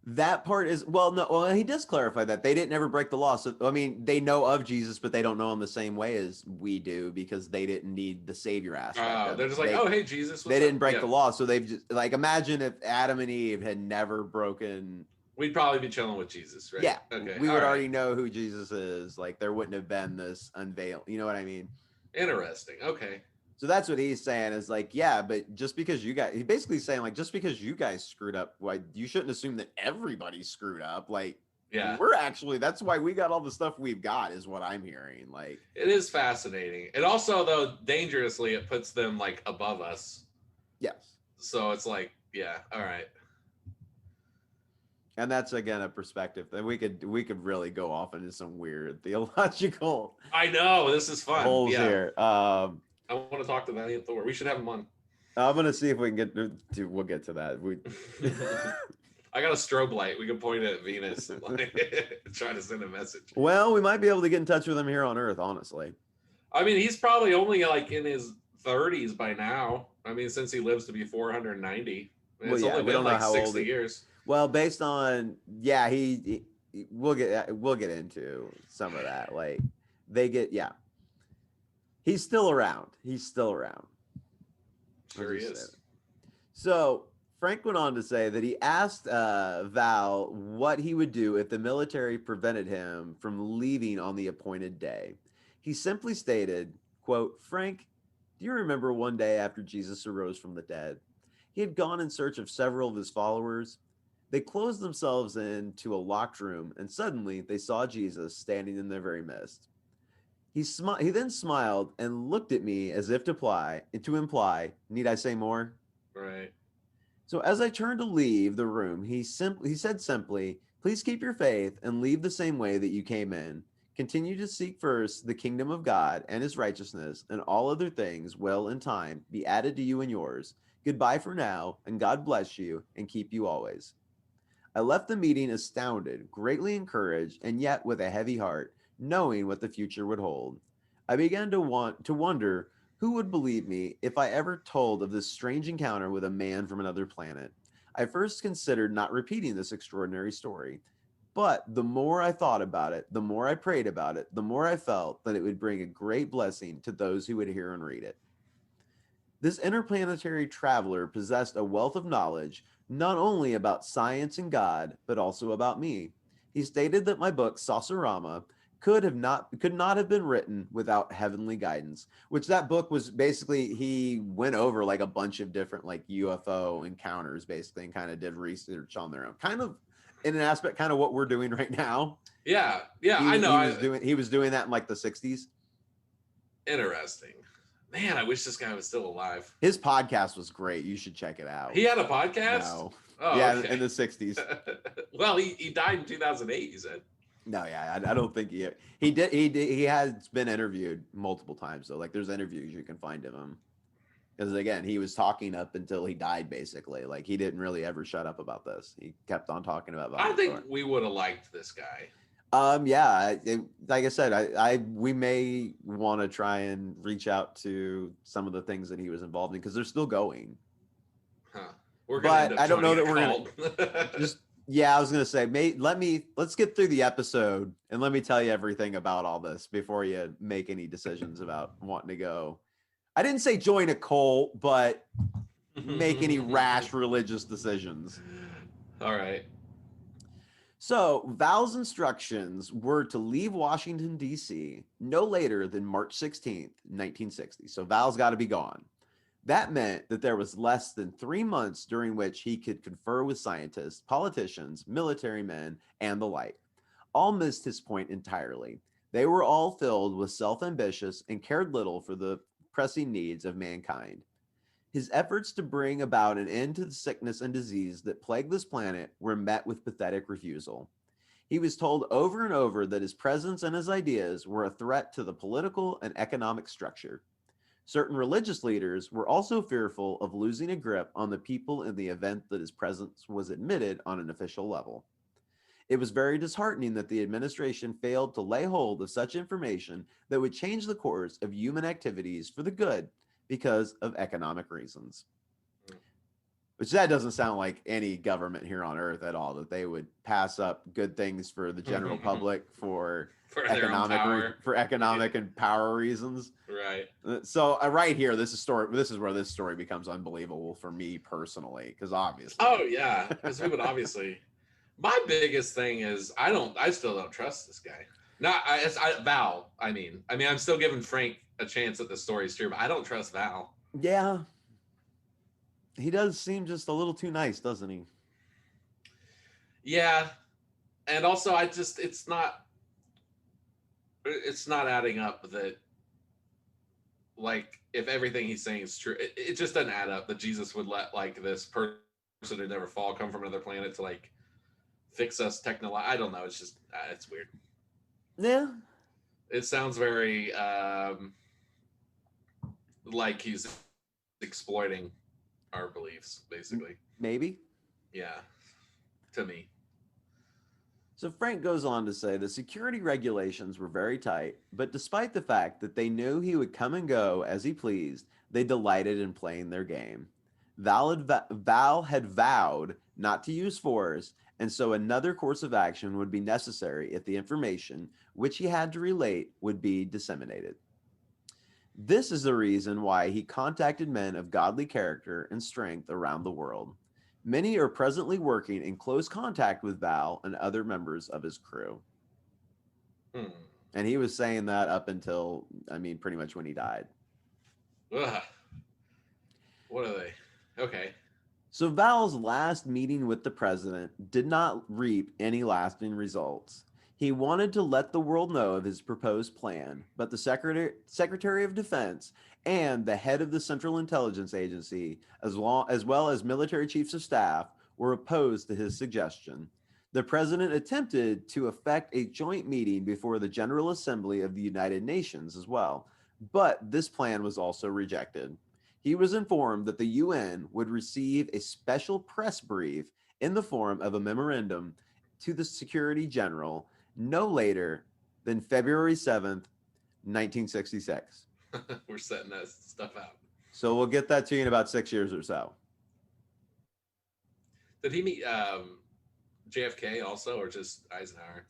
That part is well, no. Well, he does clarify that they didn't ever break the law. So I mean, they know of Jesus, but they don't know him the same way as we do because they didn't need the savior aspect of They're it. just like, oh hey Jesus, They what's up? didn't break Yeah, the law, so they've just like imagine if Adam and Eve had never broken. we'd probably be chilling with Jesus, right? Yeah, Okay, we all would right, already know who Jesus is. Like there wouldn't have been this unveil. You know what I mean? interesting. Okay, So that's what he's saying is like, yeah, but just because you guys, he's basically saying like, just because you guys screwed up, why you shouldn't assume that everybody screwed up. Like, yeah, we're actually, that's why we got all the stuff we've got, is what I'm hearing. Like, it is fascinating. It also though dangerously it puts them like above us. yes. So it's like, yeah, all right. And that's again a perspective that we could really go off into some weird theological I know this is fun. holes Yeah, here. I want to talk to Valiant Thor. We should have him on. I'm gonna see if we can get to we'll get to that. We I got a strobe light. We can point it at Venus and like, try to send a message. well, we might be able to get in touch with him here on Earth, honestly. I mean, he's probably only like in his 30s by now. I mean, since he lives to be 490, Well, it's yeah, only we don't been know like how old 60 years. well, based on yeah, we'll get into some of that. Like they get yeah, he's still around. He's still around. Sure, he is. So Frank went on to say that he asked Val what he would do if the military prevented him from leaving on the appointed day. He simply stated, quote, Frank, do you remember one day after Jesus arose from the dead? He had gone in search of several of his followers. They closed themselves into a locked room, and suddenly they saw Jesus standing in their very midst. He then smiled and looked at me as if to imply, need I say more? Right. So as I turned to leave the room, he said simply, "Please keep your faith and leave the same way that you came in. Continue to seek first the kingdom of God and his righteousness, and all other things will in time be added to you and yours. Goodbye for now, and God bless you and keep you always." I left the meeting astounded, greatly encouraged, and yet with a heavy heart, knowing what the future would hold. I began to wonder who would believe me if I ever told of this strange encounter with a man from another planet. I first considered not repeating this extraordinary story, But the more I thought about it, the more I prayed about it, the more I felt that it would bring a great blessing to those who would hear and read it. This interplanetary traveler possessed a wealth of knowledge, not only about science and God, but also about me. He stated that my book, Saucerama, could not have been written without heavenly guidance, which that book was basically he went over like a bunch of different like UFO encounters basically and kind of did research on their own. Kind of in an aspect kind of what we're doing right now. Yeah, yeah, He I know. he was doing that in like the 60s. Interesting. Man, I wish this guy was still alive. His podcast was great. You should check it out. He had a podcast? No. Oh, yeah, okay. in the 60s. Well, he died in 2008, you said. No, yeah, I don't think he did. He has been interviewed multiple times. So like there's interviews you can find of him. Because again, he was talking up until he died, basically. Like he didn't really ever shut up about this. He kept on talking about I think we would have liked this guy. Yeah, like I said, we may want to try and reach out to some of the things that he was involved in because they're still going. Huh. We're gonna end up I don't know that we're gonna just. Yeah, I was gonna say, let's get through the episode and let me tell you everything about all this before you make any decisions about wanting to go. I didn't say join a cult, but make any rash religious decisions. All right. So Val's instructions were to leave Washington, D.C. no later than March 16th, 1960. So Val's got to be gone. That meant that there was less than 3 months during which he could confer with scientists, politicians, military men, and the like. All missed his point entirely. They were all filled with self-ambitious and cared little for the pressing needs of mankind. His efforts to bring about an end to the sickness and disease that plagued this planet were met with pathetic refusal. He was told over and over that his presence and his ideas were a threat to the political and economic structure. Certain religious leaders were also fearful of losing a grip on the people in the event that his presence was admitted on an official level. It was very disheartening that the administration failed to lay hold of such information that would change the course of human activities for the good because of economic reasons. Which that doesn't sound like any government here on earth at all, that they would pass up good things for the general public for economic and power reasons. Right. So right here, this is where this story becomes unbelievable for me personally, because obviously. Oh yeah, because we would obviously. My biggest thing is I still don't trust this guy. Val. I mean, I'm still giving Frank a chance that the story's true, but I don't trust Val. Yeah. He does seem just a little too nice, doesn't he? Yeah. And also it's not adding up that like if everything he's saying is true, it just doesn't add up that Jesus would let like this person who never fall come from another planet to like fix us technologically. I don't know. It's just it's weird. Yeah. It sounds very like he's exploiting our beliefs, basically. Maybe. Yeah. To me. So Frank goes on to say the security regulations were very tight, but despite the fact that they knew he would come and go as he pleased, they delighted in playing their game. Val had vowed not to use force, and so another course of action would be necessary if the information which he had to relate would be disseminated. This is the reason why he contacted men of godly character and strength around the world. Many are presently working in close contact with Val and other members of his crew. And he was saying that up until, pretty much when he died. Ugh. What are they? Okay. So Val's last meeting with the president did not reap any lasting results. He wanted to let the world know of his proposed plan, but the Secretary of Defense and the head of the Central Intelligence Agency, as well as military chiefs of staff, were opposed to his suggestion. The president attempted to effect a joint meeting before the General Assembly of the United Nations as well, but this plan was also rejected. He was informed that the UN would receive a special press brief in the form of a memorandum to the Secretary General no later than February 7th, 1966. We're setting that stuff out. So we'll get that to you in about 6 years or so. Did he meet JFK also, or just Eisenhower?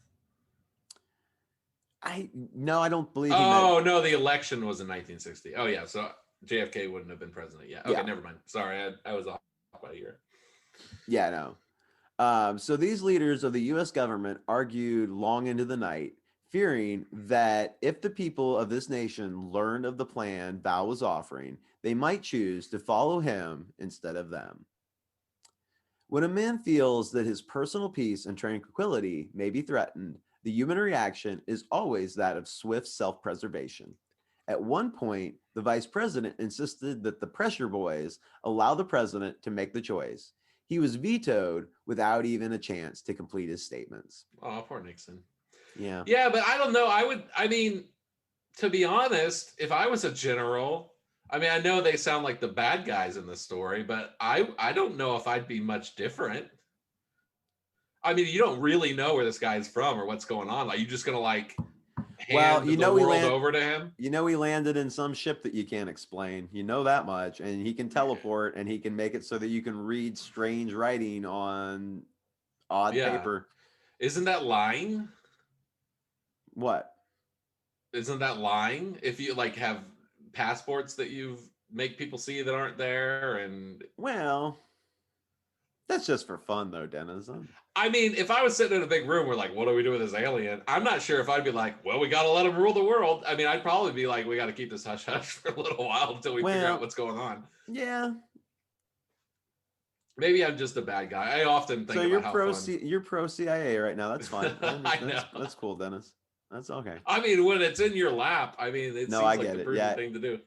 No, I don't believe he met. Oh no, the election was in 1960. Oh yeah, so JFK wouldn't have been president yet. Okay, Yeah. never mind. Sorry, I was off by a year. Yeah, no. So these leaders of the U.S. government argued long into the night, fearing that if the people of this nation learned of the plan Val was offering, they might choose to follow him instead of them. When a man feels that his personal peace and tranquility may be threatened, the human reaction is always that of swift self preservation. At one point, the vice president insisted that the pressure boys allow the president to make the choice. He was vetoed without even a chance to complete his statements. Oh, poor Nixon. Yeah. Yeah, but I don't know. I mean, to be honest, if I was a general, I mean, I know they sound like the bad guys in the story, but I don't know if I'd be much different. I mean, you don't really know where this guy's from or what's going on. Like, you just gonna like hand the world over to him? You know, he landed in some ship that you can't explain. You know that much, and he can teleport, and he can make it so that you can read strange writing on odd paper. Isn't that lying? What? Isn't that lying? If you like have passports that you make people see that aren't there, and well, that's just for fun, though, Dennis. I mean, if I was sitting in a big room, we're like, what do we do with this alien? I'm not sure if I'd be like, well, we got to let him rule the world. I mean, I'd probably be like, we got to keep this hush hush for a little while until we figure out what's going on. Yeah. Maybe I'm just a bad guy. I often think you're pro CIA right now. That's fine. I know. That's cool, Dennis. That's okay. I mean, when it's in your lap, I mean, it seems like the prudent thing to do.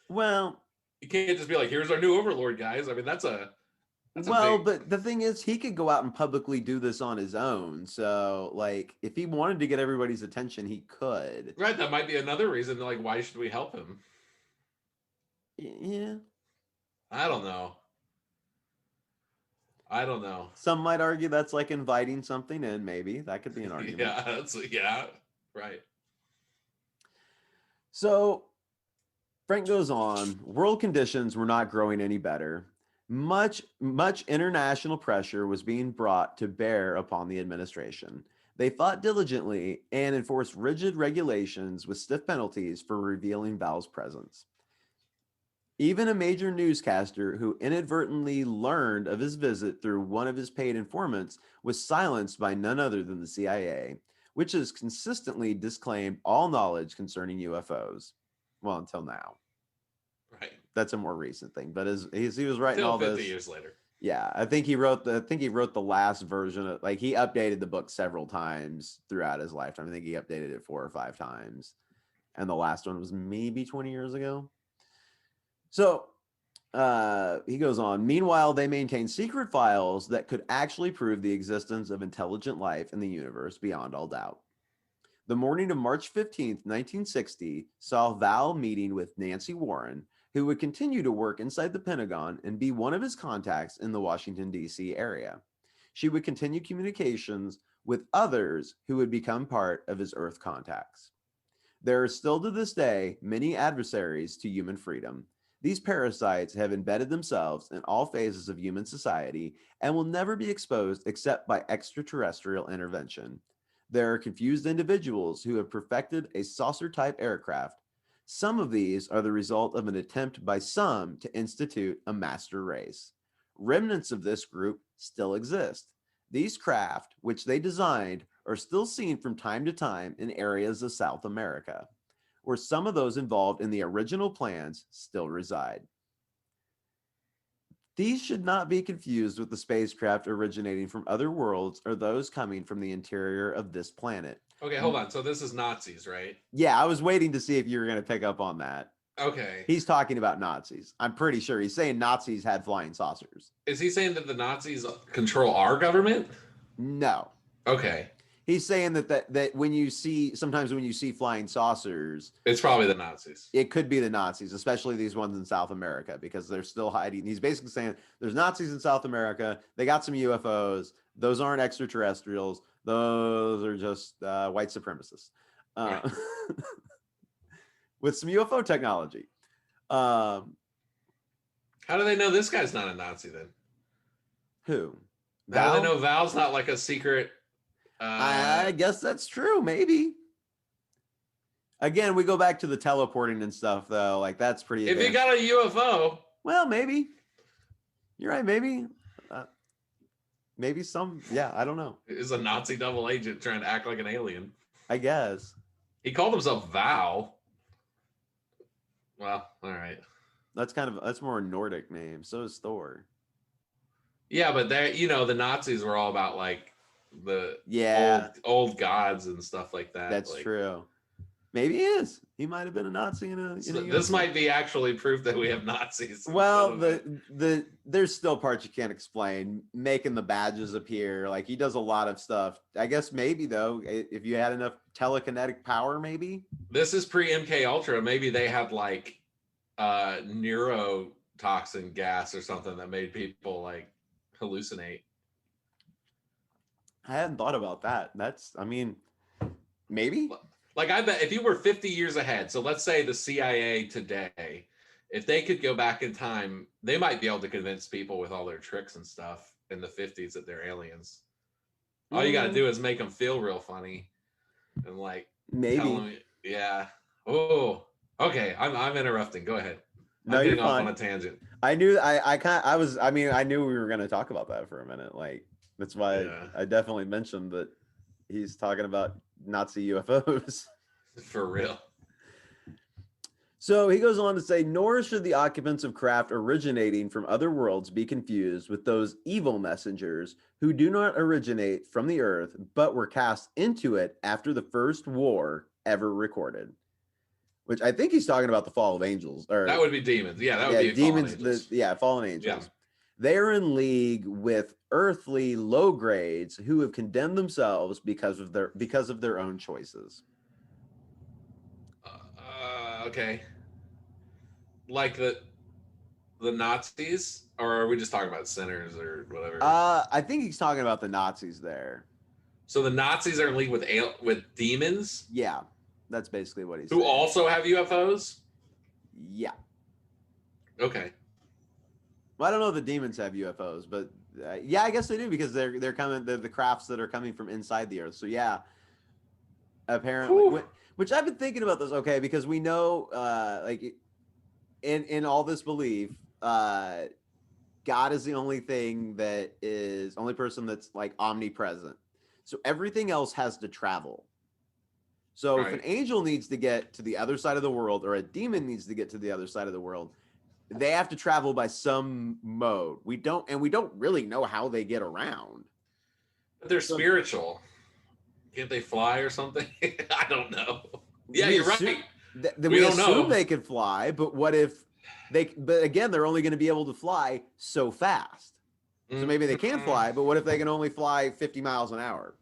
Well, you can't just be like, here's our new overlord, guys. I mean, that's but the thing is, he could go out and publicly do this on his own. So, like, if he wanted to get everybody's attention, he could. Right. That might be another reason. Like, why should we help him? Yeah. I don't know. Some might argue that's like inviting something in. Maybe that could be an argument. Yeah. Right. So, Frank goes on. World conditions were not growing any better. Much international pressure was being brought to bear upon the administration. They fought diligently and enforced rigid regulations with stiff penalties for revealing Val's presence. Even a major newscaster who inadvertently learned of his visit through one of his paid informants was silenced by none other than the CIA, which has consistently disclaimed all knowledge concerning UFOs. Well, until now. Right. That's a more recent thing, but as he was writing all 50 this, years later. Yeah, I think he wrote the last version of, like, he updated the book several times throughout his lifetime. I think he updated it 4 or 5 times, and the last one was maybe 20 years ago. So he goes on. Meanwhile, they maintain secret files that could actually prove the existence of intelligent life in the universe beyond all doubt. The morning of March 15th, 1960, saw Val meeting with Nancy Warren, who would continue to work inside the Pentagon and be one of his contacts in the Washington, D.C. area. She would continue communications with others who would become part of his Earth contacts. There are still to this day many adversaries to human freedom. These parasites have embedded themselves in all phases of human society and will never be exposed except by extraterrestrial intervention. There are confused individuals who have perfected a saucer-type aircraft. Some of these are the result of an attempt by some to institute a master race. Remnants of this group still exist. These craft, which they designed, are still seen from time to time in areas of South America, where some of those involved in the original plans still reside. These should not be confused with the spacecraft originating from other worlds or those coming from the interior of this planet. Okay, hold on. So this is Nazis, right? Yeah, I was waiting to see if you were going to pick up on that. Okay. He's talking about Nazis. I'm pretty sure he's saying Nazis had flying saucers. Is he saying that the Nazis control our government? No. Okay. He's saying that when you see flying saucers, it's probably the Nazis. It could be the Nazis, especially these ones in South America, because they're still hiding. He's basically saying there's Nazis in South America. They got some UFOs. Those aren't extraterrestrials. Those are just white supremacists with some UFO technology. How do they know this guy's not a Nazi then? Who? How do they Val? know Val's not like a secret? I guess that's true. Maybe. Again, we go back to the teleporting and stuff, though. Like that's pretty If you advanced. got a UFO, Well, maybe. You're right. Maybe. Maybe some. Yeah, I don't know. is a Nazi double agent trying to act like an alien. I guess. He called himself Val. Well, all right. That's more a Nordic name. So is Thor. Yeah, but they, the Nazis were all about like the Yeah, old gods and stuff like that. that's like, true. Maybe he is. He might have been a Nazi this might be actually proof that we have Nazis. Well, there's still parts you can't explain. Making the badges appear, like he does a lot of stuff. I guess maybe though, if you had enough telekinetic power, maybe. This is pre MK Ultra. Maybe they had like neurotoxin gas or something that made people like hallucinate. I hadn't thought about that. Maybe. Like I bet if you were 50 years ahead, so let's say the CIA today, if they could go back in time, they might be able to convince people with all their tricks and stuff in the 50s that they're aliens. All you got to do is make them feel real funny and like maybe. Tell them, yeah. Oh, okay. I'm interrupting. Go ahead. No, I'm you're getting off fine. on a tangent. I knew I knew we were going to talk about that for a minute. Like that's why I definitely mentioned that he's talking about Nazi UFOs. For real. So he goes on to say, nor should the occupants of craft originating from other worlds be confused with those evil messengers who do not originate from the earth, but were cast into it after the first war ever recorded. Which I think he's talking about the fall of angels. Or that would be demons. Yeah, that would be demons. Fallen angels. Fallen angels. Yeah. They are in league with earthly low grades who have condemned themselves because of their own choices. Okay. Like the Nazis, or are we just talking about sinners or whatever? I think he's talking about the Nazis there. So the Nazis are in league with demons? Yeah, that's basically what he's saying. Who saying. Also have UFOs? Yeah. Okay. Well, I don't know if the demons have UFOs, but yeah, I guess they do because they're the crafts that are coming from inside the earth. So yeah, apparently, which I've been thinking about this. Okay, because we know, like, in all this belief, God is the only person that's like omnipresent. So everything else has to travel. So if an angel needs to get to the other side of the world, or a demon needs to get to the other side of the world, they have to travel by some mode. We don't really know how they get around. But they're spiritual. Can't they fly or something? I don't know. Yeah, you're right. We assume they can fly, but what if but again, they're only going to be able to fly so fast. So maybe they can fly, but what if they can only fly 50 miles an hour?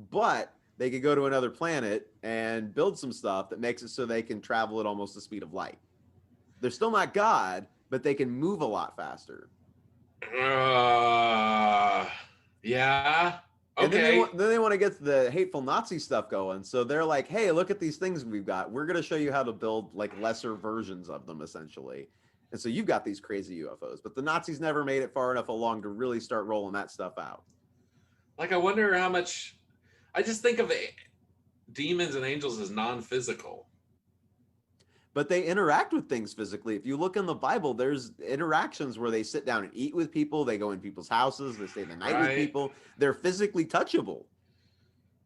But they could go to another planet and build some stuff that makes it so they can travel at almost the speed of light. They're still not God, but they can move a lot faster. Yeah. Okay. And then they want to get to the hateful Nazi stuff going. So they're like, hey, look at these things we've got. We're going to show you how to build like lesser versions of them, essentially. And so you've got these crazy UFOs, but the Nazis never made it far enough along to really start rolling that stuff out. Like, I wonder how much. I just think of demons and angels as non-physical. But they interact with things physically. If you look in the Bible, there's interactions where they sit down and eat with people. They go in people's houses. They stay the night with people. They're physically touchable.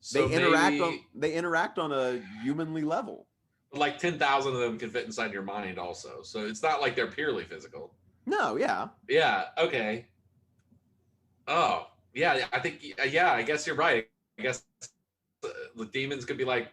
So they interact on a humanly level. Like 10,000 of them can fit inside your mind also. So it's not like they're purely physical. No, yeah. Yeah, okay. Oh, yeah, I think, I guess you're right. I guess the demons could be like,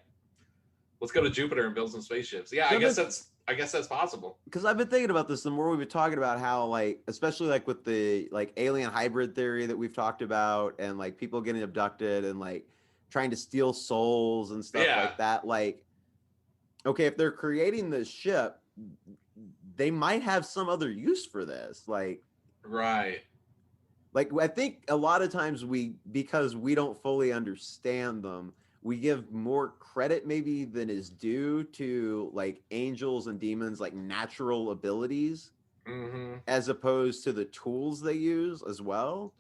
let's go to Jupiter and build some spaceships. Yeah, I guess that's possible. Because I've been thinking about this the more we've been talking about how, like, especially like with the like alien hybrid theory that we've talked about, and like people getting abducted and like trying to steal souls and stuff like that. Like, okay, if they're creating this ship, they might have some other use for this. Like, right. Like, I think a lot of times because we don't fully understand them, we give more credit maybe than is due to like angels and demons, like natural abilities, as opposed to the tools they use as well.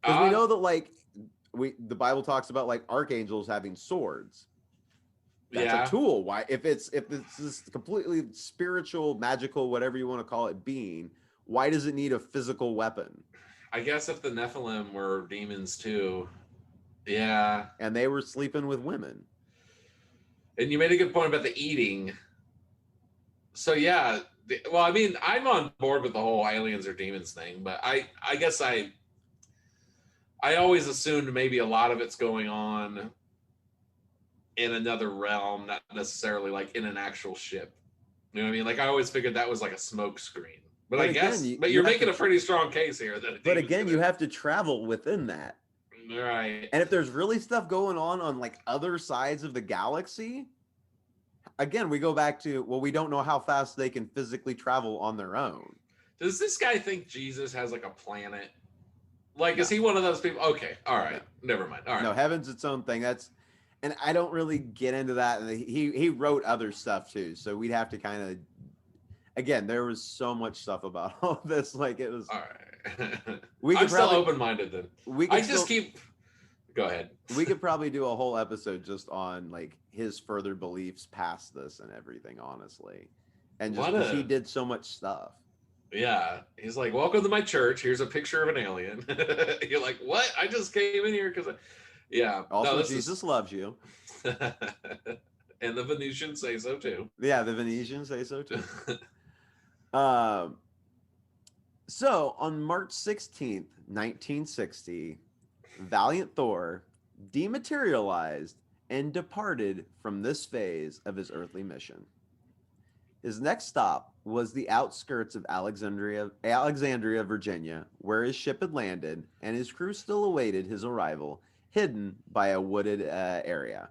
Because we know that like the Bible talks about like archangels having swords. That's a tool. Why if it's this completely spiritual, magical, whatever you want to call it being, why does it need a physical weapon? I guess if the Nephilim were demons too. Yeah. And they were sleeping with women. And you made a good point about the eating. So yeah, well, I mean, I'm on board with the whole aliens or demons thing, but I guess I always assumed maybe a lot of it's going on in another realm, not necessarily like in an actual ship. You know what I mean? Like I always figured that was like a smoke screen. But I guess, but you're making a pretty strong case here. But again, you have to travel within that. Right. And if there's really stuff going on like other sides of the galaxy, again, we go back to, well, we don't know how fast they can physically travel on their own. Does this guy think Jesus has like a planet? Like, is he one of those people? Okay. All right. No. Never mind. All right. No, heaven's its own thing. And I don't really get into that. He wrote other stuff too. So we'd have to kind of, again, there was so much stuff about all this. Like it was. All right. I'm still open-minded then. Go ahead. We could probably do a whole episode just on like his further beliefs past this and everything, honestly. And just because he did so much stuff. Yeah. He's like, welcome to my church. Here's a picture of an alien. You're like, what? I just came in here because yeah. Also, Jesus loves you. And the Venetians say so too. Yeah, the Venetians say so too. So on March 16th, 1960, Valiant Thor dematerialized and departed from this phase of his earthly mission. His next stop was the outskirts of Alexandria, Virginia, where his ship had landed and his crew still awaited his arrival, hidden by a wooded area.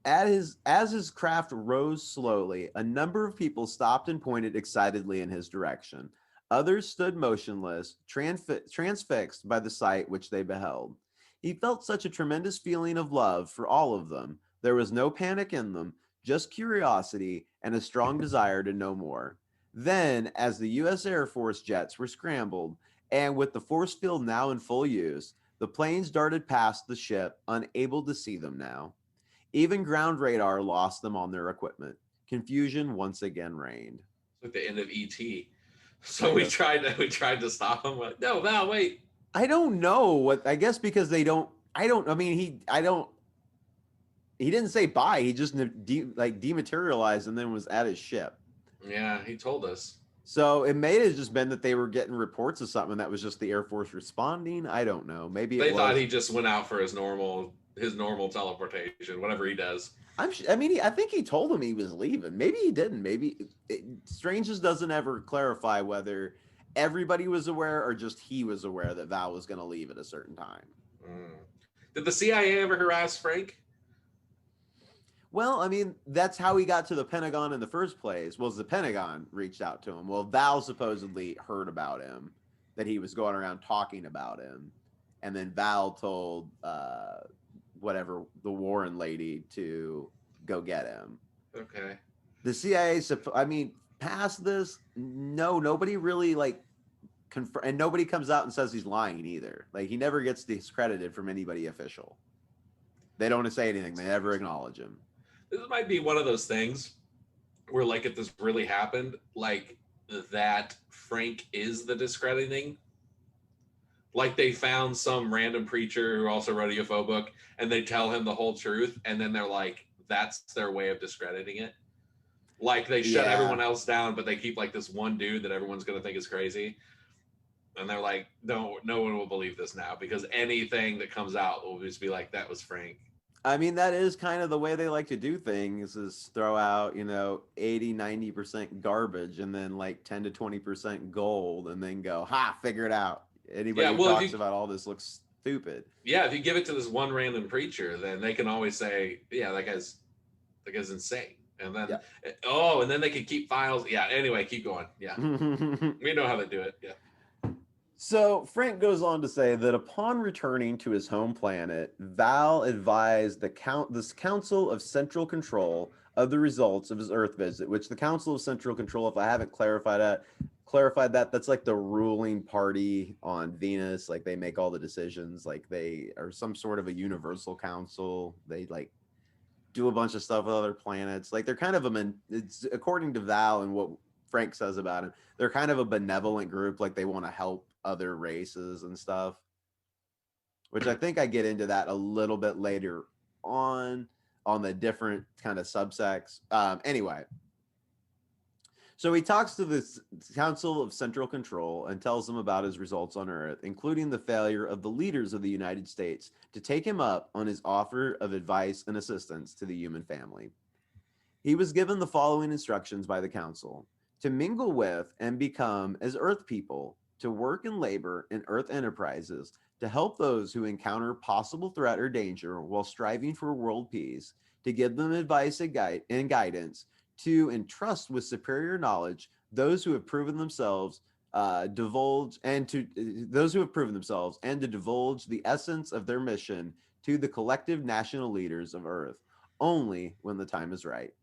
As his craft rose slowly, a number of people stopped and pointed excitedly in his direction. Others stood motionless, transfixed by the sight which they beheld. He felt such a tremendous feeling of love for all of them. There was no panic in them, just curiosity and a strong desire to know more. Then, as the U.S. Air Force jets were scrambled, and with the force field now in full use, the planes darted past the ship, unable to see them now. Even ground radar lost them on their equipment. Confusion once again reigned. It's like the end of E.T. So we tried to stop him. Like, no, Val, wait. I don't know what. I guess because they don't. I mean, he didn't say bye. He just dematerialized and then was at his ship. Yeah, he told us. So it may have just been that they were getting reports of something that was just the Air Force responding. I don't know. Maybe they thought he just went out for his normal teleportation, whatever he does. I think he told them he was leaving. Maybe he didn't. Maybe Strange just doesn't ever clarify whether everybody was aware or just he was aware that Val was going to leave at a certain time. Did the CIA ever harass Frank? Well, I mean, that's how he got to the Pentagon in the first place. Was the Pentagon reached out to him? Well, Val supposedly heard about him, that he was going around talking about him, and then Val told whatever the lady to go get him. Okay. The CIA, past this, nobody really and nobody comes out and says he's lying either. Like he never gets discredited from anybody official. They don't say anything. They never acknowledge him. This might be one of those things where, like, if this really happened, like that Frank is the discrediting. Like they found some random preacher who also wrote a UFO book and they tell him the whole truth. And then they're like, that's their way of discrediting it. Like they shut everyone else down, but they keep like this one dude that everyone's going to think is crazy. And they're like, no one will believe this now because anything that comes out will just be like, that was Frank. I mean, that is kind of the way they like to do things, is throw out, 80, 90% garbage and then like 10 to 20% gold and then go, figure it out. Anybody who talks about all this looks stupid. Yeah, if you give it to this one random preacher, then they can always say, yeah, that guy's insane. And then, and then they can keep files. Yeah, anyway, keep going. Yeah. We know how to do it. Yeah. So Frank goes on to say that upon returning to his home planet, Val advised this Council of Central Control of the results of his Earth visit, which the Council of Central Control, if I haven't clarified clarified that that's like the ruling party on Venus. Like they make all the decisions. Like they are some sort of a universal council. They like do a bunch of stuff with other planets. Like they're kind of it's according to Val and what Frank says about him, they're kind of a benevolent group. Like they want to help other races and stuff, which I think I get into that a little bit later on the different kind of subsects. Anyway, so he talks to the Council of Central Control and tells them about his results on Earth, including the failure of the leaders of the United States to take him up on his offer of advice and assistance to the human family. He was given the following instructions by the Council: to mingle with and become as Earth people, to work and labor in Earth enterprises, to help those who encounter possible threat or danger while striving for world peace, to give them advice and guidance, to entrust with superior knowledge those who have proven themselves, divulge and to those who have proven themselves, and to divulge the essence of their mission to the collective national leaders of Earth, only when the time is right.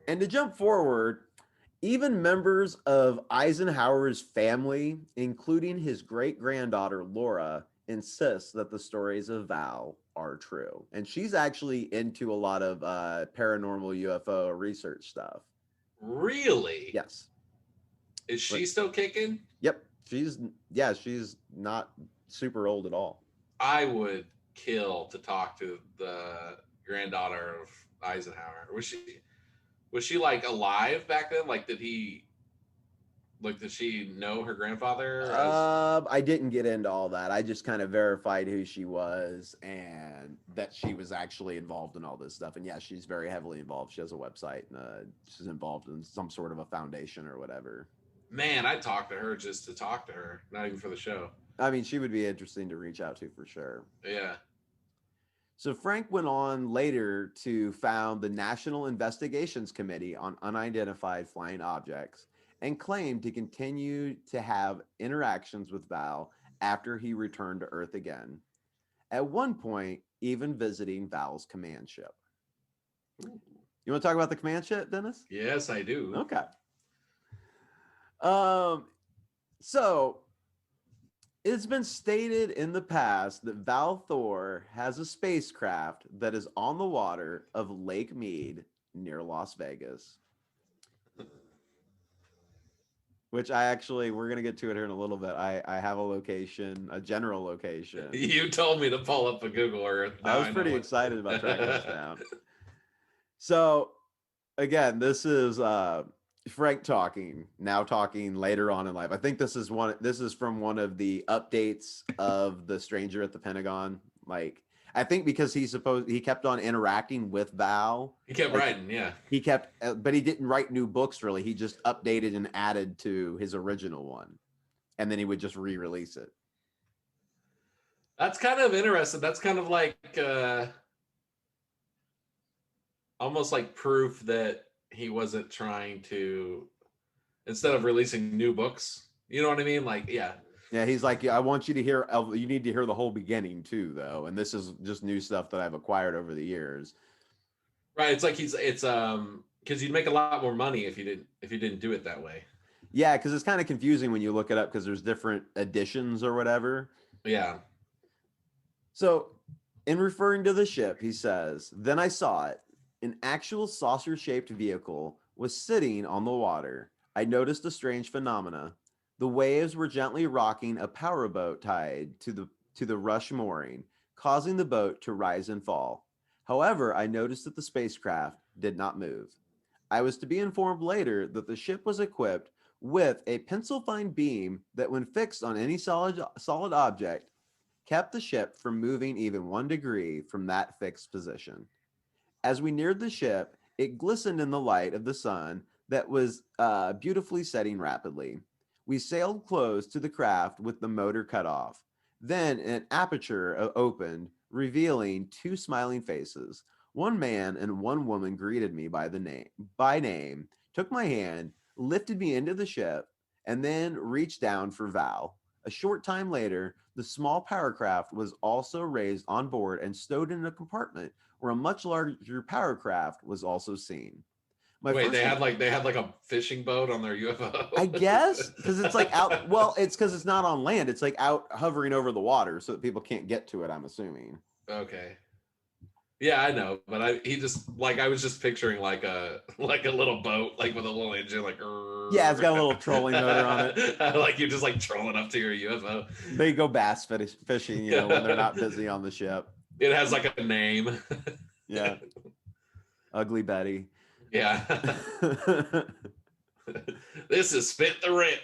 And to jump forward, even members of Eisenhower's family, including his great granddaughter Laura, insist that the stories of Val are true. And she's actually into a lot of paranormal UFO research stuff. Really? Yes. Is she still kicking? Yep. She's not super old at all. I would kill to talk to the granddaughter of Eisenhower. Was she like alive back then? Like did she know her grandfather? I didn't get into all that. I just kind of verified who she was and that she was actually involved in all this stuff. And yeah, she's very heavily involved. She has a website and she's involved in some sort of a foundation or whatever. Man, I'd talk to her just to talk to her, not even for the show. I mean, she would be interesting to reach out to for sure. Yeah. So Frank went on later to found the National Investigations Committee on Unidentified Flying Objects and claimed to continue to have interactions with Val after he returned to Earth again. At one point, even visiting Val's command ship. Ooh. You want to talk about the command ship, Dennis? Yes, I do. Okay. So it's been stated in the past that Val Thor has a spacecraft that is on the water of Lake Mead near Las Vegas. Which we're going to get to it here in a little bit. I have a location, a general location. You told me to pull up a Google Earth. I was pretty excited about tracking this down. So, again, this is Frank talking later on in life. I think this is from one of the updates of The Stranger at the Pentagon. Like, I think because he kept on interacting with Val. He kept writing, yeah. He kept, but he didn't write new books really. He just updated and added to his original one, and then he would just re-release it. That's kind of interesting. That's kind of like almost like proof that he wasn't trying to, instead of releasing new books, you know what I mean? Like, yeah. Yeah, he's like, I want you to hear, you need to hear the whole beginning too, though. And this is just new stuff that I've acquired over the years. Right. It's like because you'd make a lot more money if you didn't do it that way. Yeah, because it's kind of confusing when you look it up because there's different editions or whatever. Yeah. So in referring to the ship, he says, then I saw it. An actual saucer-shaped vehicle was sitting on the water. I noticed a strange phenomena. The waves were gently rocking a powerboat tied to the rush mooring, causing the boat to rise and fall. However, I noticed that the spacecraft did not move. I was to be informed later that the ship was equipped with a pencil-fine beam that, when fixed on any solid object, kept the ship from moving even 1 degree from that fixed position. As we neared the ship, it glistened in the light of the sun that was beautifully setting rapidly. We sailed close to the craft with the motor cut off. Then an aperture opened, revealing 2 smiling faces. One man and one woman greeted me by name, took my hand, lifted me into the ship, and then reached down for Val. A short time later, the small power craft was also raised on board and stowed in a compartment where a much larger power craft was also seen. My Wait, first, they had like a fishing boat on their UFO. I guess, because it's like out. Well, it's because it's not on land. It's like out hovering over the water, so that people can't get to it. I'm assuming. Okay. Yeah, I know, but I was just picturing like a little boat, like with a little engine, like Yeah, it's got a little trolling motor on it. like you're just like trolling up to your UFO. They go bass fishing, when they're not busy on the ship. It has like a name. Yeah, Ugly Betty. Yeah. This is Spit the Rip.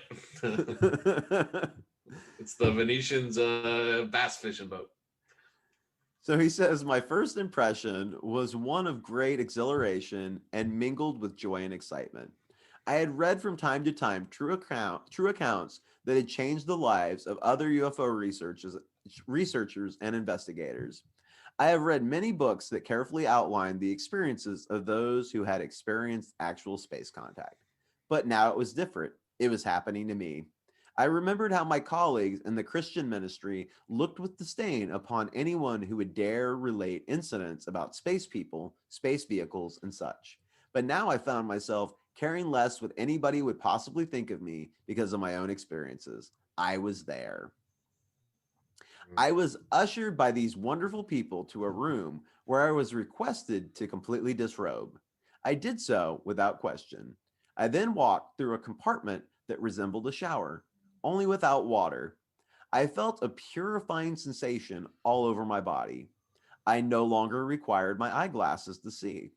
It's the Venetian's bass fishing boat. So he says, my first impression was one of great exhilaration and mingled with joy and excitement. I had read from time to time true accounts that had changed the lives of other UFO researchers and investigators. I have read many books that carefully outlined the experiences of those who had experienced actual space contact. But now it was different. It was happening to me. I remembered how my colleagues in the Christian ministry looked with disdain upon anyone who would dare relate incidents about space people, space vehicles, and such. But now I found myself caring less what anybody would possibly think of me because of my own experiences. I was there. I was ushered by these wonderful people to a room where I was requested to completely disrobe. I did so without question. I then walked through a compartment that resembled a shower, only without water. I felt a purifying sensation all over my body. I no longer required my eyeglasses to see.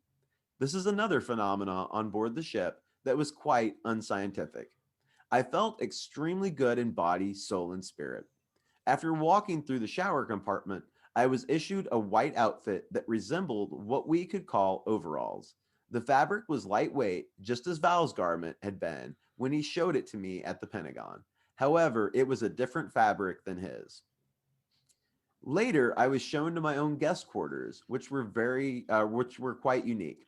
This is another phenomena on board the ship that was quite unscientific. I felt extremely good in body, soul, and spirit. After walking through the shower compartment, I was issued a white outfit that resembled what we could call overalls. The fabric was lightweight, just as Val's garment had been when he showed it to me at the Pentagon. However, it was a different fabric than his. Later, I was shown to my own guest quarters, which were quite unique.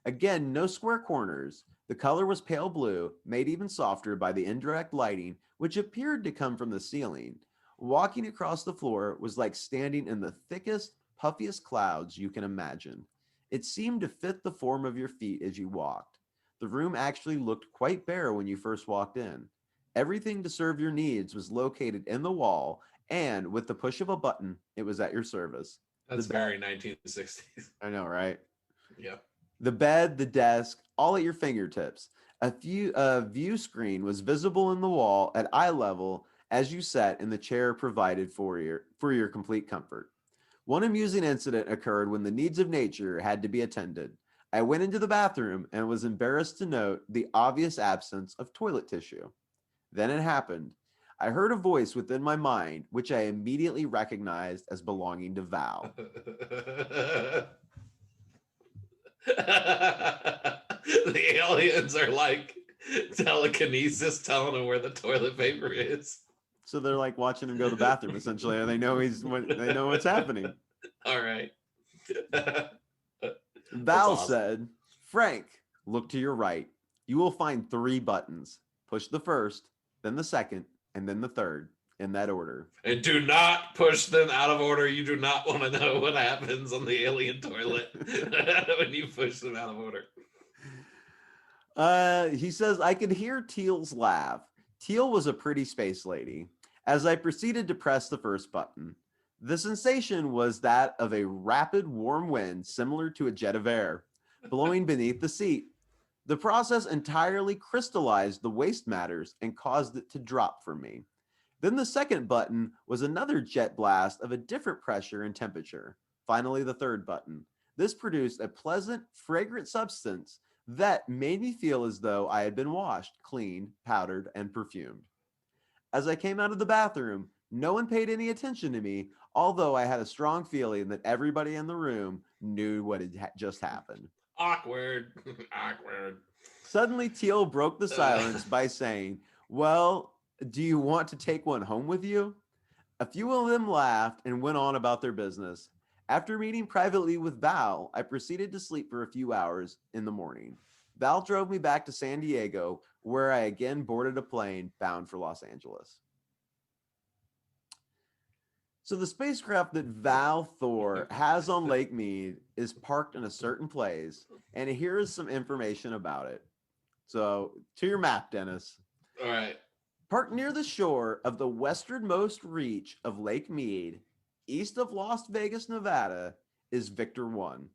Again, no square corners. The color was pale blue, made even softer by the indirect lighting, which appeared to come from the ceiling. Walking across the floor was like standing in the thickest, puffiest clouds you can imagine. It seemed to fit the form of your feet as you walked. The room actually looked quite bare when you first walked in. Everything to serve your needs was located in the wall, and with the push of a button, it was at your service. That's very 1960s. I know, right? Yeah. The bed, the desk, all at your fingertips. A view screen was visible in the wall at eye level as you sat in the chair provided for your complete comfort. One amusing incident occurred when the needs of nature had to be attended. I went into the bathroom and was embarrassed to note the obvious absence of toilet tissue. Then it happened. I heard a voice within my mind, which I immediately recognized as belonging to Val. The aliens are like telekinesis telling him where the toilet paper is. So they're like watching him go to the bathroom, essentially, and they know what's happening. All right. Val awesome. said, Frank, look to your right. You will find 3 buttons. Push the first, then the second, and then the third, in that order. And do not push them out of order. You do not want to know what happens on the alien toilet when you push them out of order. He says, I could hear Teal's laugh. Teal was a pretty space lady. As I proceeded to press the first button, the sensation was that of a rapid, warm wind similar to a jet of air, blowing beneath the seat. The process entirely crystallized the waste matters and caused it to drop for me. Then the second button was another jet blast of a different pressure and temperature. Finally, the third button. This produced a pleasant, fragrant substance that made me feel as though I had been washed, cleaned, powdered, and perfumed. As I came out of the bathroom, no one paid any attention to me, although I had a strong feeling that everybody in the room knew what had just happened. Awkward. Awkward. Suddenly, Teal broke the silence by saying, well, do you want to take one home with you? A few of them laughed and went on about their business. After meeting privately with Val, I proceeded to sleep for a few hours in the morning. Val drove me back to San Diego, where I again boarded a plane bound for Los Angeles. So the spacecraft that Val Thor has on Lake Mead is parked in a certain place, and here is some information about it. So to your map, Dennis. All right. Parked near the shore of the westernmost reach of Lake Mead, east of Las Vegas, Nevada, is Victor 1,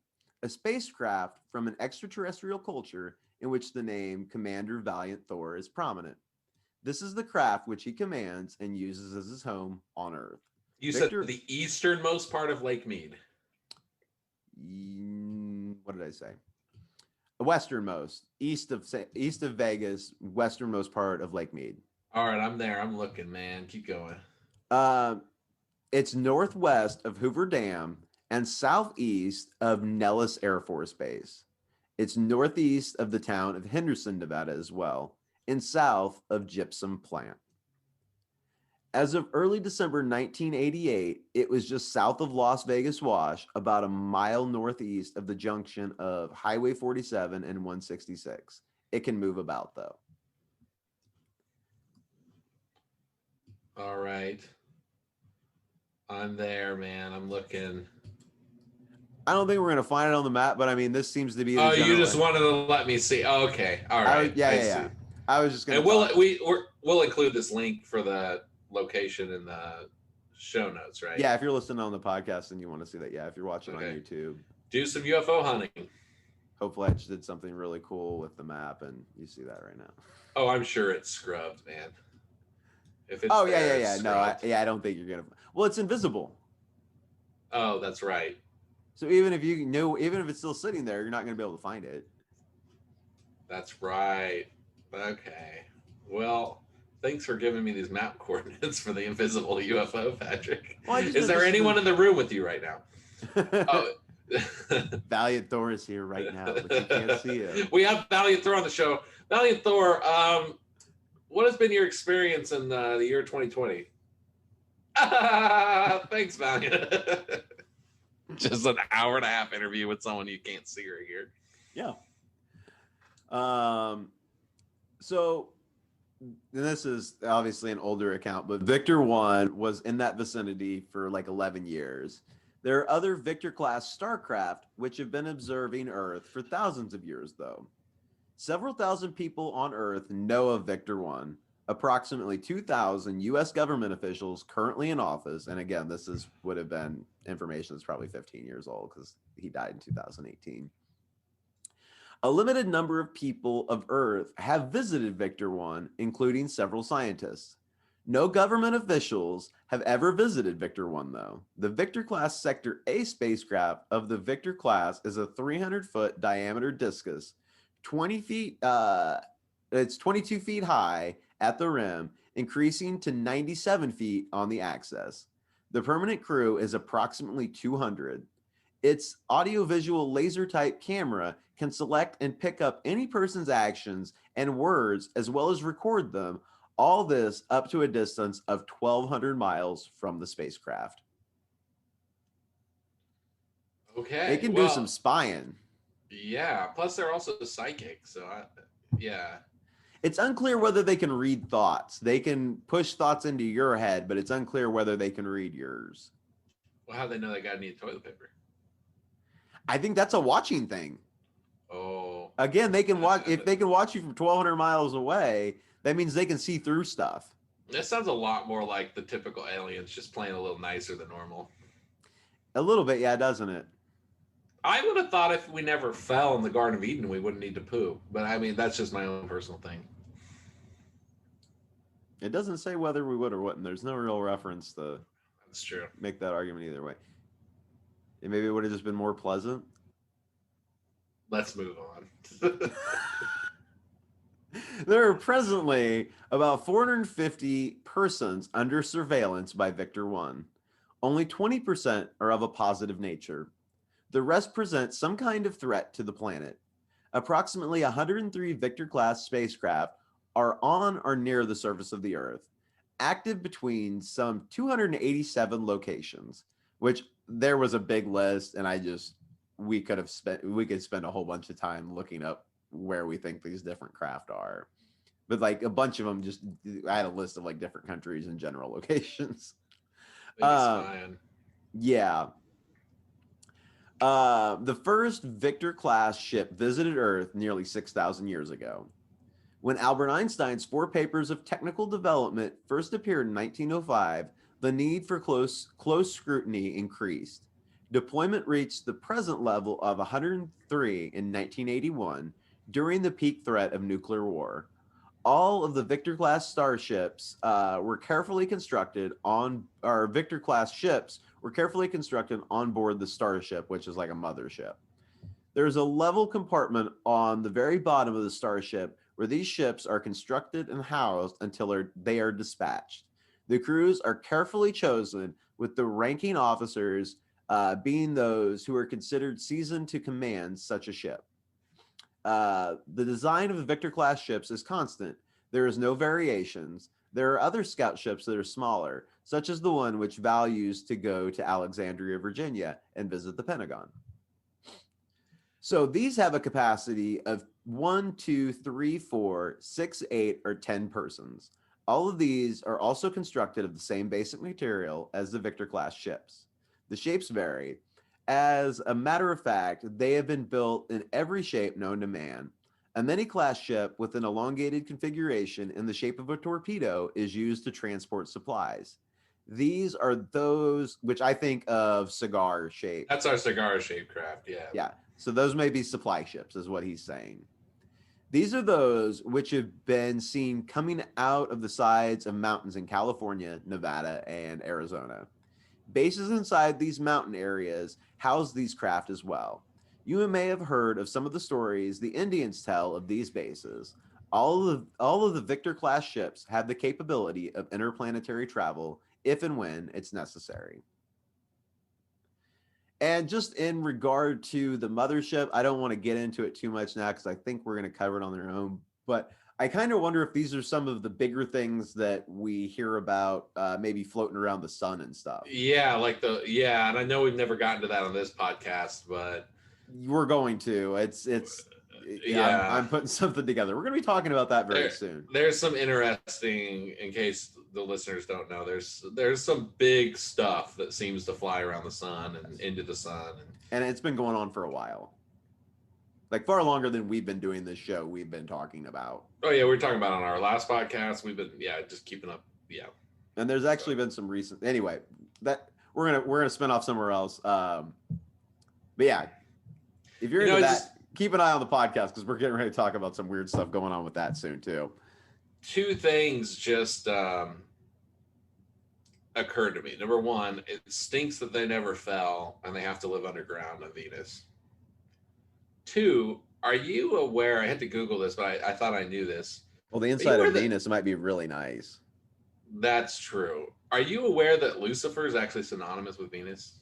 a spacecraft from an extraterrestrial culture in which the name Commander Valiant Thor is prominent. This is the craft which he commands and uses as his home on Earth. You said Victor, the easternmost part of Lake Mead. what did I say? Westernmost, east of Vegas, westernmost part of Lake Mead. All right, I'm there. I'm looking, man. Keep going. It's northwest of Hoover Dam and southeast of Nellis Air Force Base. It's northeast of the town of Henderson, Nevada as well, and south of Gypsum Plant. As of early December 1988, it was just south of Las Vegas Wash, about a mile northeast of the junction of Highway 47 and 166. It can move about, though. All right. I'm there, man. I'm looking. I don't think we're going to find it on the map, but I mean, this seems to be the Oh, you just general- wanted to let me see. Oh, okay. All right. Yeah. I was just going And to we'll include this link for the location in the show notes, right? Yeah, if you're listening on the podcast and you want to see that, yeah, if you're watching on YouTube. Do some UFO hunting. Hopefully I just did something really cool with the map and you see that right now. Oh, I'm sure it's scrubbed, man. If it's yeah. No, I don't think you're going to. Well, it's invisible. Oh, that's right. So even if it's still sitting there, you're not going to be able to find it. That's right. Okay. Well, thanks for giving me these map coordinates for the invisible UFO, Patrick. Well, is there anyone in the room with you right now? Oh. Valiant Thor is here right now, but you can't see him. We have Valiant Thor on the show. Valiant Thor, what has been your experience in the year 2020? Thanks, Valiant. Just an hour and a half interview with someone you can't see or hear. Yeah. So this is obviously an older account, but Victor 1 was in that vicinity for like 11 years. There are other Victor-class starcraft which have been observing Earth for thousands of years, though. Several thousand people on Earth know of Victor 1. Approximately 2,000 U.S. government officials currently in office, and again, would have been information that's probably 15 years old because he died in 2018. A limited number of people of Earth have visited Victor 1, including several scientists. No government officials have ever visited Victor 1, though. The Victor-class Sector A spacecraft of the Victor class is a 300-foot diameter discus, 20 feet. It's 22 feet high at the rim, increasing to 97 feet on the axis. The permanent crew is approximately 200. Its audiovisual laser-type camera can select and pick up any person's actions and words, as well as record them, all this up to a distance of 1,200 miles from the spacecraft. Okay. They can do some spying. Yeah. Plus, they're also psychic. So, yeah. It's unclear whether they can read thoughts. They can push thoughts into your head, but it's unclear whether they can read yours. Well, how do they know they got to need toilet paper? I think that's a watching thing. Oh. Again, they can watch. If they can watch you from 1,200 miles away, that means they can see through stuff. That sounds a lot more like the typical aliens, just playing a little nicer than normal. A little bit, yeah, doesn't it? I would have thought if we never fell in the Garden of Eden, we wouldn't need to poo. But I mean, that's just my own personal thing. It doesn't say whether we would or wouldn't. There's no real reference to That's true. make that argument either way. And maybe it would have just been more pleasant. Let's move on. There are presently about 450 persons under surveillance by Victor 1. Only 20% are of a positive nature. The rest present some kind of threat to the planet. Approximately 103 Victor-class spacecraft are on or near the surface of the Earth, active between some 287 locations, which there was a big list, and we could spend a whole bunch of time looking up where we think these different craft are. But like a bunch of them, I had a list of like different countries and general locations. think he's Uh, fine. yeah. The first Victor-class ship visited Earth nearly 6,000 years ago. When Albert Einstein's four papers of technical development first appeared in 1905, the need for close scrutiny increased. Deployment reached the present level of 103 in 1981 during the peak threat of nuclear war. All of the Victor class starships were carefully constructed on, or Victor class ships were carefully constructed on board the starship, which is like a mothership. There's a level compartment on the very bottom of the starship where these ships are constructed and housed until they are dispatched. The crews are carefully chosen, with the ranking officers being those who are considered seasoned to command such a ship. The design of the Victor class ships is constant. There is no variations. There are other scout ships that are smaller, such as the one which values to go to Alexandria, Virginia, and visit the Pentagon. So these have a capacity of 1, 2, 3, 4, 6, 8, or 10 persons. All of these are also constructed of the same basic material as the Victor class ships. The shapes vary. As a matter of fact, they have been built in every shape known to man. A mini-class ship with an elongated configuration in the shape of a torpedo is used to transport supplies. These are those which I think of cigar shape. That's our cigar-shaped craft, yeah. Yeah, so those may be supply ships, is what he's saying. These are those which have been seen coming out of the sides of mountains in California, Nevada, and Arizona. Bases inside these mountain areas house these craft as well. You may have heard of some of the stories the Indians tell of these bases. All of the Victor class ships have the capability of interplanetary travel if and when it's necessary. And just in regard to the mothership, I don't want to get into it too much now because I think we're going to cover it on their own. But I kind of wonder if these are some of the bigger things that we hear about, maybe floating around the sun and stuff. Yeah, and I know we've never gotten to that on this podcast, but We're going to. yeah, I'm putting something together. We're going to be talking about that very soon. There's some interesting, in case the listeners don't know, there's some big stuff that seems to fly around the sun and into the sun. And it's been going on for a while. Like far longer than we've been doing this show, we've been talking about. Oh yeah, we were talking about on our last podcast. We've been just keeping up. Yeah. And there's actually been some recent. Anyway, that we're gonna spin off somewhere else. But yeah, if you're into that, keep an eye on the podcast because we're getting ready to talk about some weird stuff going on with that soon too. Two things just occurred to me. Number one, it stinks that they never fell and they have to live underground on Venus. Two, are you aware? I had to Google this, but I thought I knew this. Well, the inside of Venus might be really nice. That's true. Are you aware that Lucifer is actually synonymous with Venus?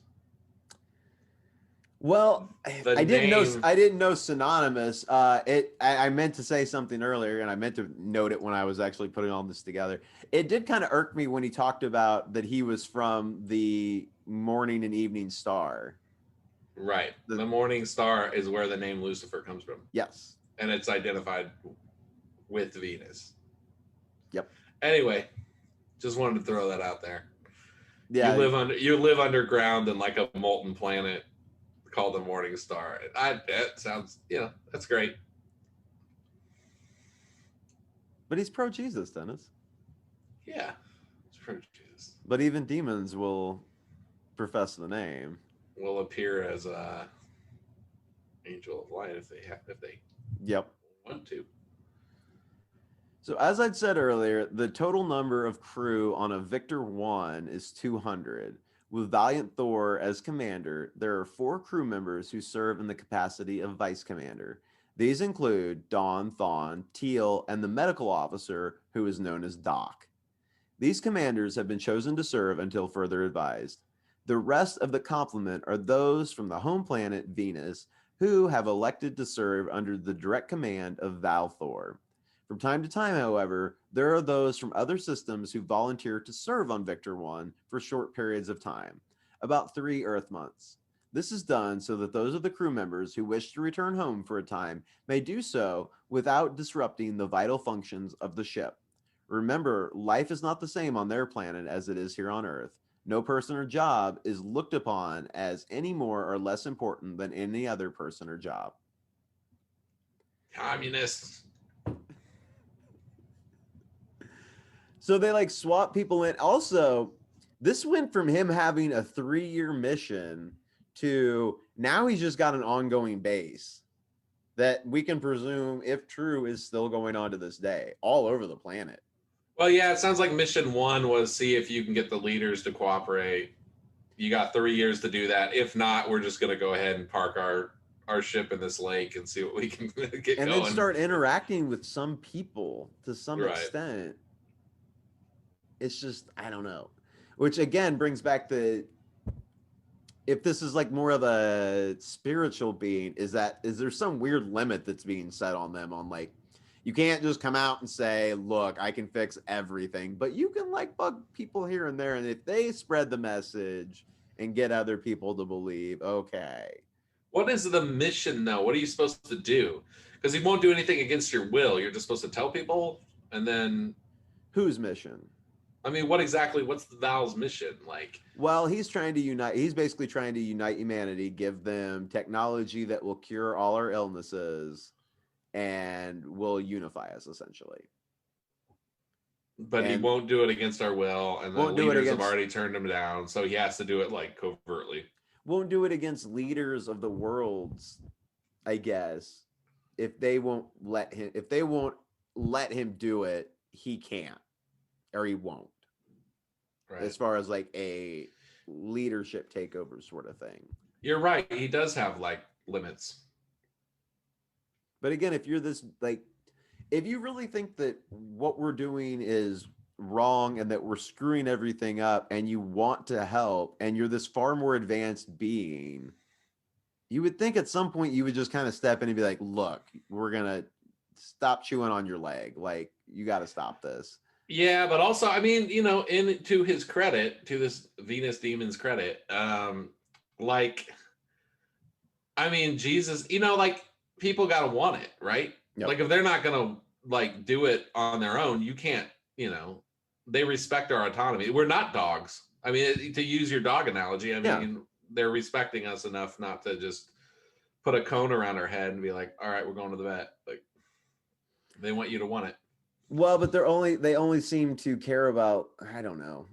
Well, I didn't know synonymous. I meant to say something earlier, and I meant to note it when I was actually putting all this together. It did kind of irk me when he talked about that he was from the morning and evening star. Right. The morning star is where the name Lucifer comes from. Yes. And it's identified with Venus. Yep. Anyway, just wanted to throw that out there. Yeah. You live underground in like a molten planet called the morning star. That sounds, that's great. But he's pro Jesus, Dennis. Yeah. He's pro Jesus. But even demons will profess the name. Will appear as a angel of light if they yep want to. So as I'd said earlier, the total number of crew on a Victor 1 is 200. With Valiant Thor as commander, there are 4 crew members who serve in the capacity of vice commander. These include Dawn, Thawne, Teal, and the medical officer who is known as Doc. These commanders have been chosen to serve until further advised. The rest of the complement are those from the home planet Venus who have elected to serve under the direct command of Val Thor. From time to time, however, there are those from other systems who volunteer to serve on Victor 1 for short periods of time, about 3 Earth months. This is done so that those of the crew members who wish to return home for a time may do so without disrupting the vital functions of the ship. Remember, life is not the same on their planet as it is here on Earth. No person or job is looked upon as any more or less important than any other person or job. Communists. So they like swap people in. Also, this went from him having a 3-year mission to now he's just got an ongoing base that we can presume, if true, is still going on to this day all over the planet. Well, yeah, it sounds like mission 1 was see if you can get the leaders to cooperate. You got 3 years to do that. If not, we're just going to go ahead and park our ship in this lake and see what we can get and going. Then start interacting with some people to some extent. It's just, I don't know. Which again brings back the, if this is like more of a spiritual being, is there some weird limit that's being set on them on like, you can't just come out and say, look, I can fix everything, but you can like bug people here and there. And if they spread the message and get other people to believe, okay. What is the mission though? What are you supposed to do? Because he won't do anything against your will. You're just supposed to tell people, and then whose mission? I mean, what's the Val's mission? Like, well, he's basically trying to unite humanity, give them technology that will cure all our illnesses and will unify us essentially. But he won't do it against our will, and the leaders have already turned him down, so he has to do it like covertly. Won't do it against leaders of the worlds, I guess. If they won't let him do it, he can't. Or he won't. Right. As far as like a leadership takeover sort of thing. You're right. He does have like limits. But again, if you're this, like, if you really think that what we're doing is wrong and that we're screwing everything up and you want to help and you're this far more advanced being, you would think at some point you would just kind of step in and be like, look, we're going to stop chewing on your leg. Like, you got to stop this. Yeah, but also, I mean, you know, to his credit, to this Venus demon's credit, like, I mean, Jesus, you know, like, people got to want it, right? Yep. Like, if they're not going to, like, do it on their own, you can't, you know, they respect our autonomy. We're not dogs. I mean, to use your dog analogy, I mean, they're respecting us enough not to just put a cone around our head and be like, all right, we're going to the vet. Like, they want you to want it. Well, but they only seem to care about, I don't know,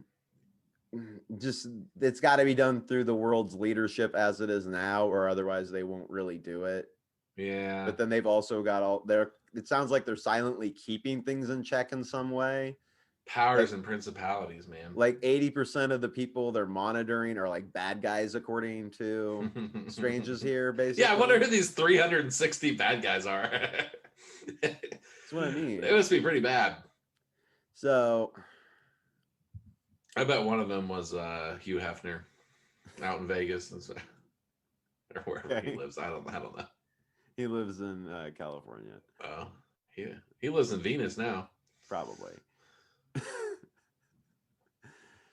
just it's got to be done through the world's leadership as it is now, or otherwise they won't really do it. Yeah. But then they've also got it sounds like they're silently keeping things in check in some way. Powers and principalities, man. Like 80% of the people they're monitoring are like bad guys, according to Stranges here, basically. Yeah, I wonder who these 360 bad guys are. That's what I mean. It must be pretty bad. So I bet one of them was Hugh Hefner out in Vegas and stuff. Or wherever he lives. I don't know. He lives in California. Oh, yeah. He lives in Venus now. Probably.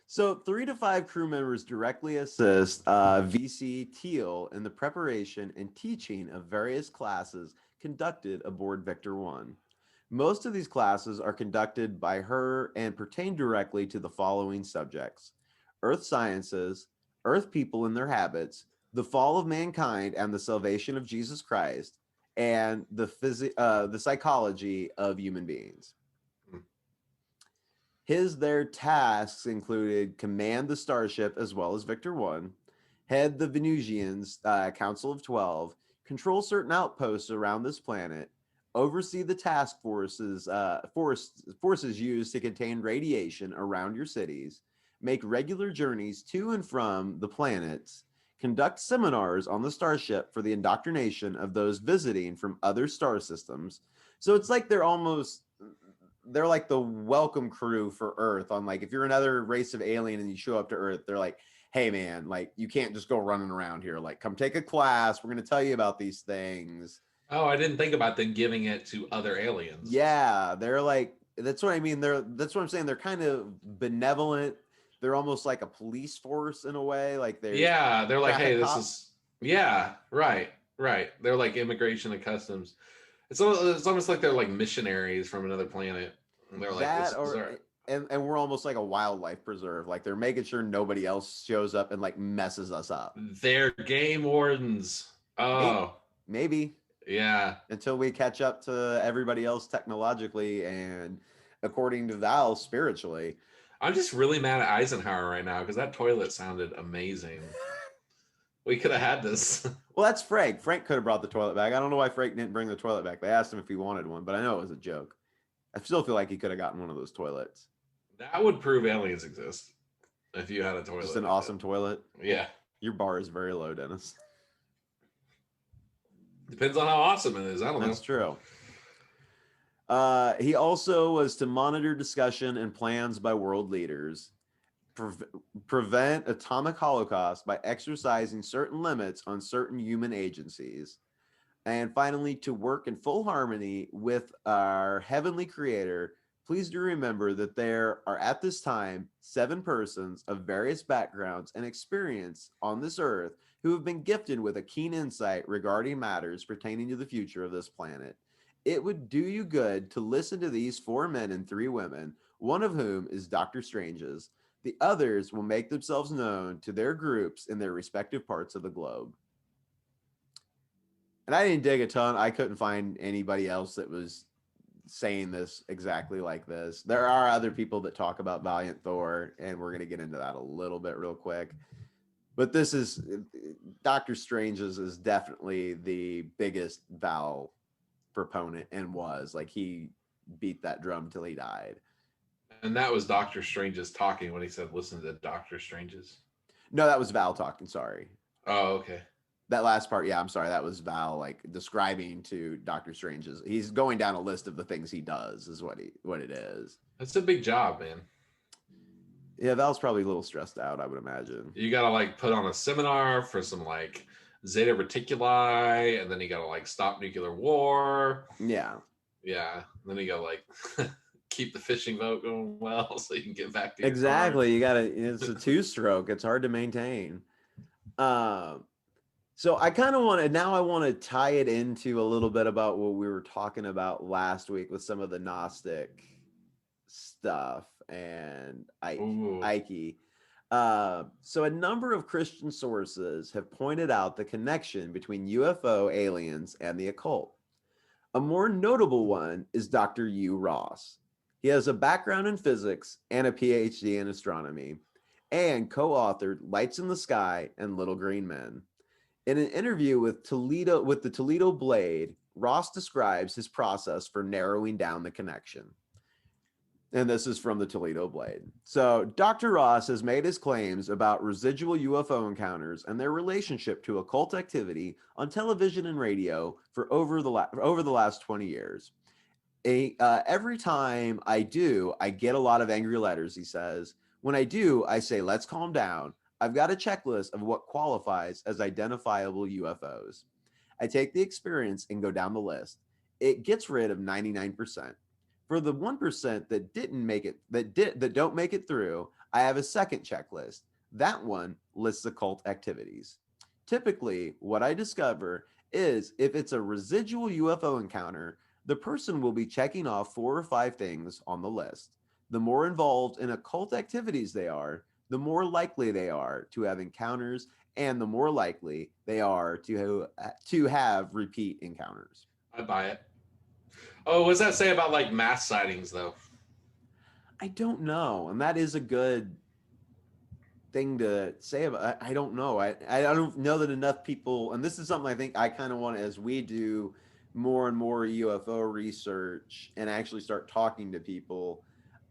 So 3 to 5 crew members directly assist VC Teal in the preparation and teaching of various classes conducted aboard Victor 1. Most of these classes are conducted by her and pertain directly to the following subjects: Earth sciences, Earth people and their habits, the fall of mankind and the salvation of Jesus Christ, and the psychology of human beings. Their tasks included command the starship as well as Victor 1, head the Venusians, Council of 12, control certain outposts around this planet, oversee the task forces used to contain radiation around your cities, make regular journeys to and from the planets, conduct seminars on the starship for the indoctrination of those visiting from other star systems. So it's like they're like the welcome crew for Earth. On like, if you're another race of alien and you show up to Earth, they're like, hey man, like you can't just go running around here. Like, come take a class. We're going to tell you about these things. Oh, I didn't think about them giving it to other aliens. Yeah, they're like, that's what I mean. That's what I'm saying. They're kind of benevolent. They're almost like a police force in a way. Like they're like, hey, this is right. They're like immigration and customs. It's almost like they're like missionaries from another planet. And they're like, and we're almost like a wildlife preserve. Like they're making sure nobody else shows up and like messes us up. They're game wardens. Maybe, Oh, maybe yeah. until we catch up to everybody else technologically and according to Val spiritually. I'm just really mad at Eisenhower right now because that toilet sounded amazing. We could have had this. Well, that's Frank. Frank could have brought the toilet back. I don't know why Frank didn't bring the toilet back. They asked him if he wanted one, but I know it was a joke. I still feel like he could have gotten one of those toilets. That would prove aliens exist if you had a toilet. Just an awesome toilet. Yeah. Your bar is very low, Dennis. Depends on how awesome it is. I don't know. That's true. He also was to monitor discussion and plans by world leaders, prevent atomic holocaust by exercising certain limits on certain human agencies, and finally to work in full harmony with our heavenly creator. Please do remember that there are at this time 7 persons of various backgrounds and experience on this earth who have been gifted with a keen insight regarding matters pertaining to the future of this planet. It would do you good to listen to these 4 men and 3 women, one of whom is Dr. Strange's. The others will make themselves known to their groups in their respective parts of the globe. And I didn't dig a ton. I couldn't find anybody else that was saying this exactly like this. There are other people that talk about Valiant Thor, and we're going to get into that a little bit real quick. But this is Doctor Strange's is definitely the biggest Val proponent and was like he beat that drum till he died. And that was Doctor Strange's talking when he said, "Listen to Doctor Strange's." No, that was Val talking. Sorry. Oh, okay. That last part, yeah, I'm sorry. That was Val like describing to Doctor Strange's. He's going down a list of the things he does, is what it is. That's a big job, man. Yeah, Val's probably a little stressed out, I would imagine. You gotta like put on a seminar for some like Zeta Reticuli, and then you gotta like stop nuclear war. Yeah. Yeah. And then you gotta like keep the fishing boat going well so you can get back to exactly. You gotta it's a 2-stroke. It's hard to maintain. So I kind of want to now I want to tie it into a little bit about what we were talking about last week with some of the Gnostic stuff and Ike. So a number of Christian sources have pointed out the connection between UFO aliens and the occult. A more notable one is Dr. Hugh Ross. He has a background in physics and a PhD in astronomy, and co-authored Lights in the Sky and Little Green Men. In an interview with the Toledo Blade, Ross describes his process for narrowing down the connection. And this is from the Toledo Blade. So Dr. Ross has made his claims about residual UFO encounters and their relationship to occult activity on television and radio for over the last 20 years. Every time I do, I get a lot of angry letters, he says. When I do, I say, let's calm down. I've got a checklist of what qualifies as identifiable UFOs. I take the experience and go down the list. It gets rid of 99%. For the 1% that don't make it through, I have a second checklist. That one lists occult activities. Typically, what I discover is if it's a residual UFO encounter, the person will be checking off 4 or 5 things on the list. The more involved in occult activities they are, the more likely they are to have encounters, and the more likely they are to have repeat encounters. I buy it. Oh, what does that say about like mass sightings though? I don't know, and that is a good thing to say about. I don't know. I don't know that enough people, and this is something I think I kind of want as we do more and more UFO research and actually start talking to people.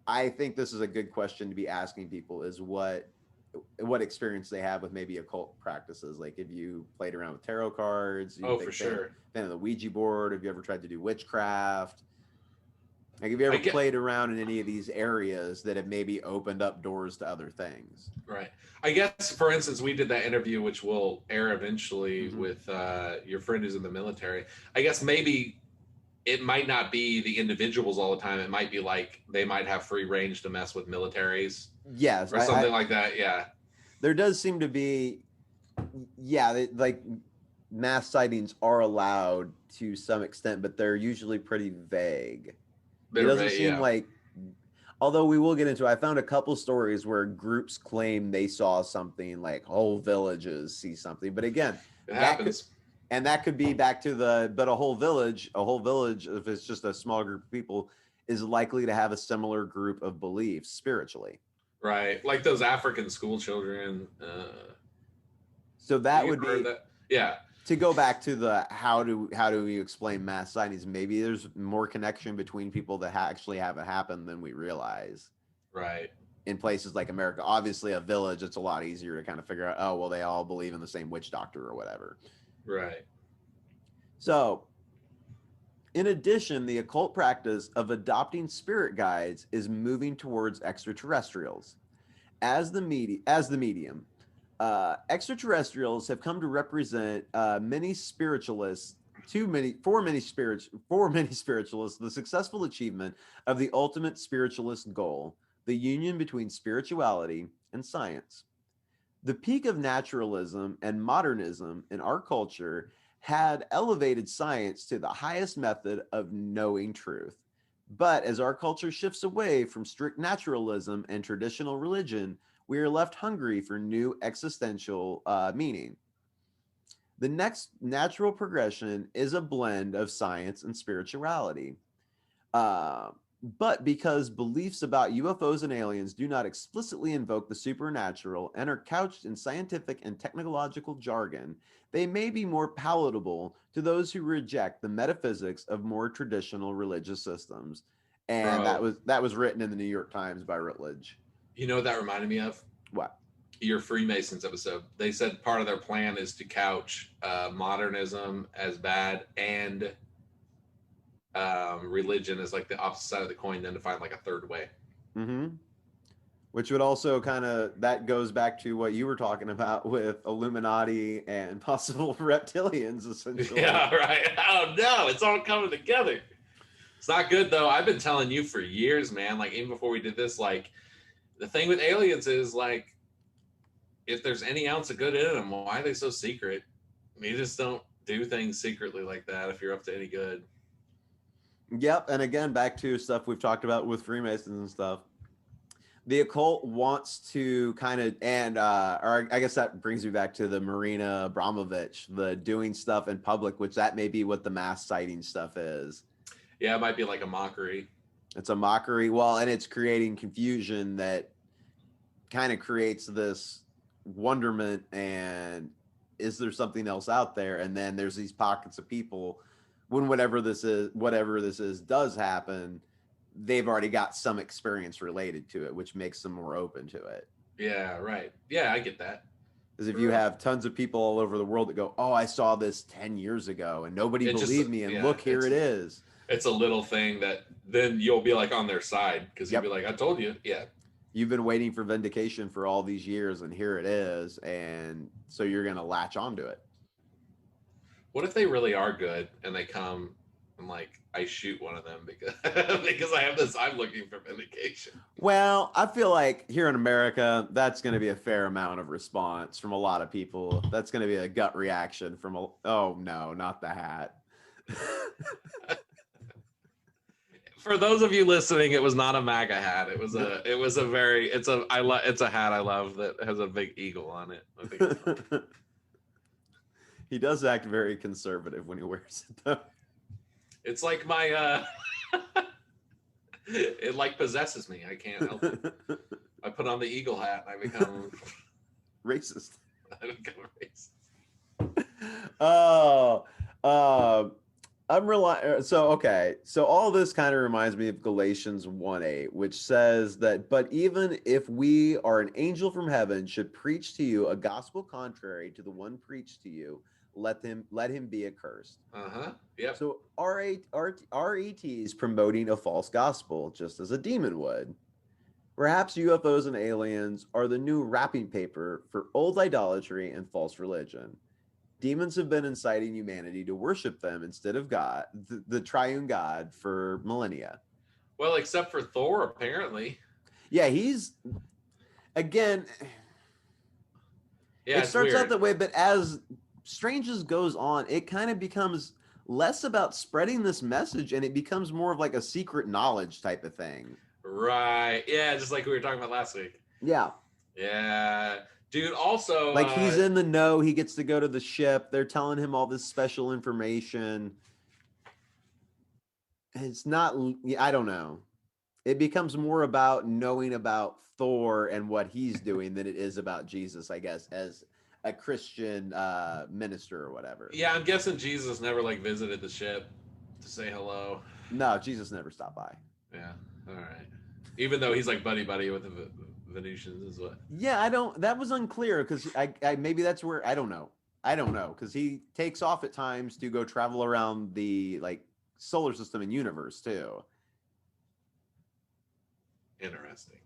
I think this is a good question to be asking people is what experience they have with maybe occult practices. Like if you played around with tarot cards, For sure. Fan of the Ouija board, have you ever tried to do witchcraft? Like have you ever played around in any of these areas that have maybe opened up doors to other things? Right. I guess, for instance, we did that interview, which will air eventually with your friend who's in the military. I guess maybe it might not be the individuals all the time. It might be like they might have free range to mess with militaries. Yes. Or something like that. Yeah. There does seem to be, like mass sightings are allowed to some extent, but they're usually pretty vague. It doesn't seem like, Although we will get into, I found a couple stories where groups claim they saw something, like whole villages see something. But again, It that could, happens. and that could be back to but a whole village, if it's just a small group of people, is likely to have a similar group of beliefs spiritually. Right. Like those African school children. So that You would heard be, that? Yeah. to go back to the how do we explain mass sightings? Maybe there's more connection between people that actually have it happen than we realize. Right. In places like America, obviously a village, it's a lot easier to kind of figure out, oh, well, they all believe in the same witch doctor or whatever. Right. So, in addition, the occult practice of adopting spirit guides is moving towards extraterrestrials as the medium. Extraterrestrials have come to represent many spiritualists. For many spiritualists, the successful achievement of the ultimate spiritualist goal, the union between spirituality and science. The peak of naturalism and modernism in our culture had elevated science to the highest method of knowing truth. But as our culture shifts away from strict naturalism and traditional religion, we are left hungry for new existential meaning. The next natural progression is a blend of science and spirituality. Uh, but because beliefs about UFOs and aliens do not explicitly invoke the supernatural and are couched in scientific and technological jargon, they may be more palatable to those who reject the metaphysics of more traditional religious systems. And Bro, that was written in the New York Times by Rutledge. you know what that reminded me of? What? Your Freemasons episode. They said part of their plan is to couch modernism as bad and religion as like the opposite side of the coin, then to find like a third way. Mm-hmm. Which would also that goes back to what you were talking about with Illuminati and possible reptilians, essentially. Yeah, right. Oh no, it's all coming together. It's not good though. I've been telling you for years, man. Like even before we did this, like the thing with aliens is like, if there's any ounce of good in them, why are they so secret? You just don't do things secretly like that if you're up to any good. Yep. And again, back to stuff we've talked about with Freemasons and stuff. The occult wants to or I guess that brings me back to the Marina Abramovich, the doing stuff in public, which that may be what the mass sighting stuff is. Yeah, it might be like a mockery. It's a mockery. Well, and it's creating confusion that kind of creates this wonderment, and is there something else out there? And then there's these pockets of people when whatever this is does happen, they've already got some experience related to it, which makes them more open to it. Yeah, right. Yeah, I get that. Because if you have tons of people all over the world that go, oh, I saw this 10 years ago and nobody believed me, and look, here it is. It's a little thing that then you'll be like on their side because you'll be like, I told you. Yeah. You've been waiting for vindication for all these years, and here it is. And so you're going to latch onto it. What if they really are good and they come and like I shoot one of them because because I have this, I'm looking for vindication? Well, I feel like here in America, that's going to be a fair amount of response from a lot of people. That's going to be a gut reaction from oh no, not the hat. For those of you listening, it was not a MAGA hat. It was a it's a hat I love that has a big eagle on it. I think it's funny. He does act very conservative when he wears it, though. It's like my it like possesses me. I can't help it. I put on the eagle hat and I become racist. I become racist. Oh, so all this kind of reminds me of Galatians 1:8, which says that, but even if we are an angel from heaven should preach to you a gospel contrary to the one preached to you, let him be accursed. Yep. So RET is promoting a false gospel, just as a demon would. Perhaps UFOs and aliens are the new wrapping paper for old idolatry and false religion. Demons have been inciting humanity to worship them instead of God, the triune God, for millennia. Well, except for Thor, apparently. Yeah, he's again. Yeah, it starts weird. out that way, but as Stranges goes on, it kind of becomes less about spreading this message, and it becomes more of like a secret knowledge type of thing. Right. Yeah, just like we were talking about last week. Yeah. Yeah. Dude, also Like he's in the know. He gets to go to the ship. They're telling him all this special information. It's not, I don't know. It becomes more about knowing about Thor and what he's doing than it is about Jesus, I guess, as a Christian minister or whatever. yeah, I'm guessing Jesus never like visited the ship to say hello. No, Jesus never stopped by. Yeah. All right. Even though he's like buddy buddy with the Venetians is what. Yeah, I don't. That was unclear because I maybe that's where I don't know. I don't know because he takes off at times to go travel around the like solar system and universe too. Interesting.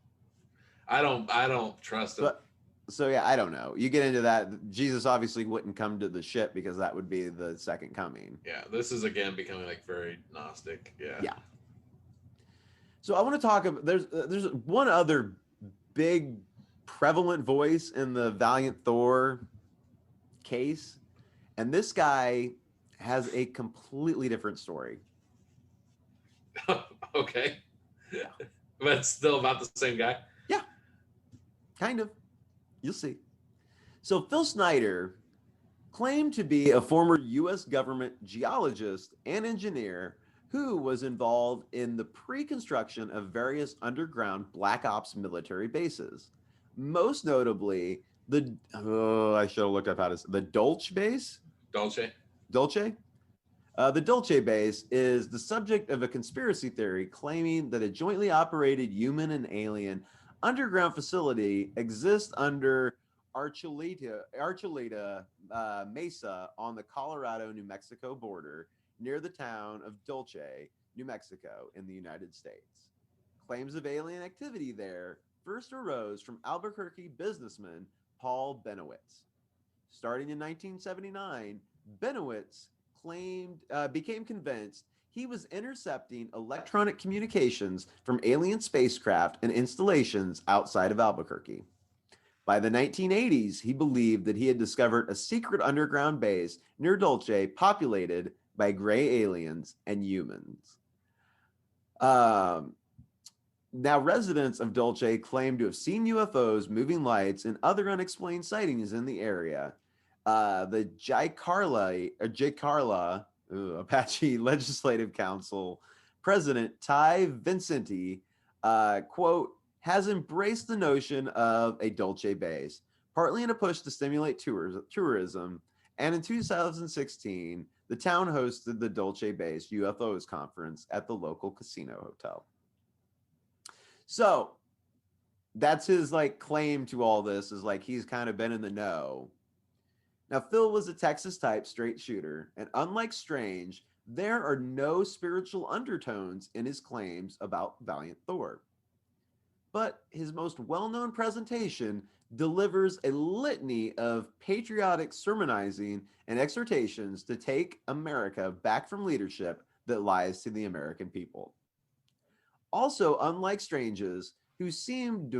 I don't trust him. But so yeah, I don't know. You get into that. Jesus obviously wouldn't come to the ship because that would be the second coming. Yeah, this is again becoming like very Gnostic. Yeah. Yeah. So I want to talk about there's one other big prevalent voice in the Valiant Thor case, and this guy has a completely different story. Okay. Yeah. But it's still about the same guy. Yeah, kind of. You'll see. So Phil Snyder claimed to be a former U.S. government geologist and engineer who was involved in the pre-construction of various underground Black Ops military bases. Most notably, I should have looked up how to say the Dulce base. Dolce. Dulce. The Dulce base is the subject of a conspiracy theory claiming that a jointly operated human and alien underground facility exists under Archuleta Mesa on the Colorado-New Mexico border near the town of Dulce, New Mexico in the United States. Claims of alien activity there first arose from Albuquerque businessman Paul Benowitz. Starting in 1979, Benowitz became convinced he was intercepting electronic communications from alien spacecraft and installations outside of Albuquerque. By the 1980s, he believed that he had discovered a secret underground base near Dulce populated by gray aliens and humans. Now, residents of Dulce claim to have seen UFOs, moving lights, and other unexplained sightings in the area. The Jicarla Apache Legislative Council President Ty Vincenti, quote, has embraced the notion of a Dulce base, partly in a push to stimulate tourism. And in 2016, the town hosted the Dulce base UFOs conference at the local casino hotel. So that's his like claim to all this, is like he's kind of been in the know. Now, Phil was a Texas type straight shooter, and unlike Strange, there are no spiritual undertones in his claims about Valiant Thor. But his most well-known presentation delivers a litany of patriotic sermonizing and exhortations to take America back from leadership that lies to the American people. Also, unlike Strange's, who seemed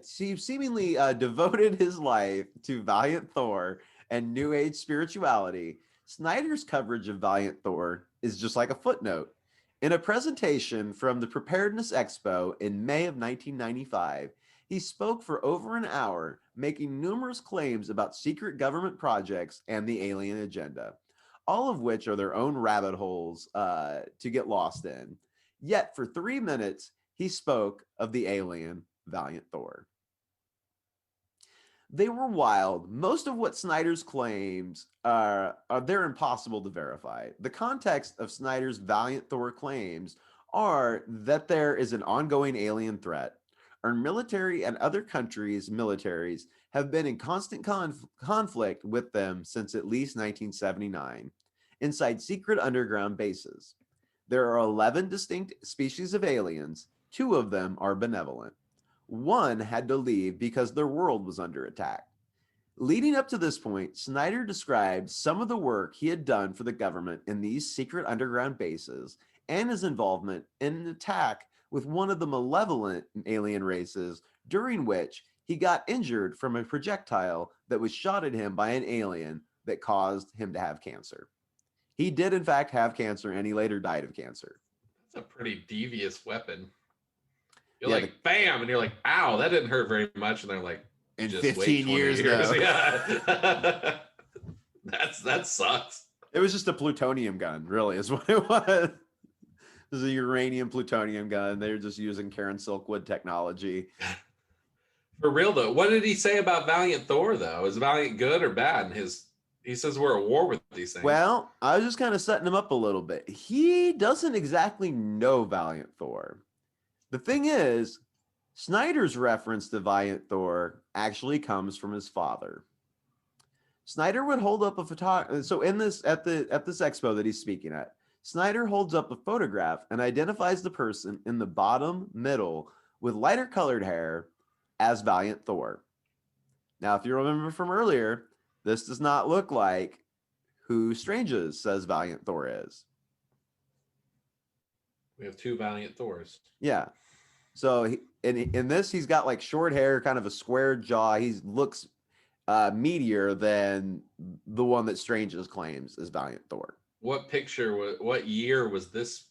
seemingly devoted his life to Valiant Thor and New Age spirituality, Snyder's coverage of Valiant Thor is just like a footnote. In a presentation from the Preparedness Expo in May of 1995, he spoke for over an hour, making numerous claims about secret government projects and the alien agenda, all of which are their own rabbit holes to get lost in. Yet for 3 minutes, he spoke of the alien Valiant Thor. They were wild. Most of what Snyder's claims they're impossible to verify. The context of Snyder's Valiant Thor claims are that there is an ongoing alien threat. Our military and other countries' militaries have been in constant conflict with them since at least 1979, inside secret underground bases. There are 11 distinct species of aliens. 2 of them are benevolent. 1 had to leave because their world was under attack. Leading up to this point, Snyder described some of the work he had done for the government in these secret underground bases and his involvement in an attack with one of the malevolent alien races, during which he got injured from a projectile that was shot at him by an alien that caused him to have cancer. He did, in fact, have cancer, and he later died of cancer. That's a pretty devious weapon. You're like, bam, and you're like, ow, that didn't hurt very much. And they're like, in just 15 wait 20 years, years. though. Yeah. That sucks. It was just a plutonium gun, really, is what it was. This is a uranium plutonium gun. They're just using Karen Silkwood technology. For real though, what did he say about Valiant Thor though? Is Valiant good or bad? And he says we're at war with these things. Well, I was just kind of setting him up a little bit. He doesn't exactly know Valiant Thor. The thing is, Snyder's reference to Valiant Thor actually comes from his father. Snyder would hold up a photo. So in this at this expo that he's speaking at, Snyder holds up a photograph and identifies the person in the bottom middle with lighter colored hair as Valiant Thor. Now, if you remember from earlier, this does not look like who Stranges says Valiant Thor is. We have two Valiant Thors. Yeah. So in this, he's got like short hair, kind of a square jaw. He looks meatier than the one that Stranges claims is Valiant Thor. What year was this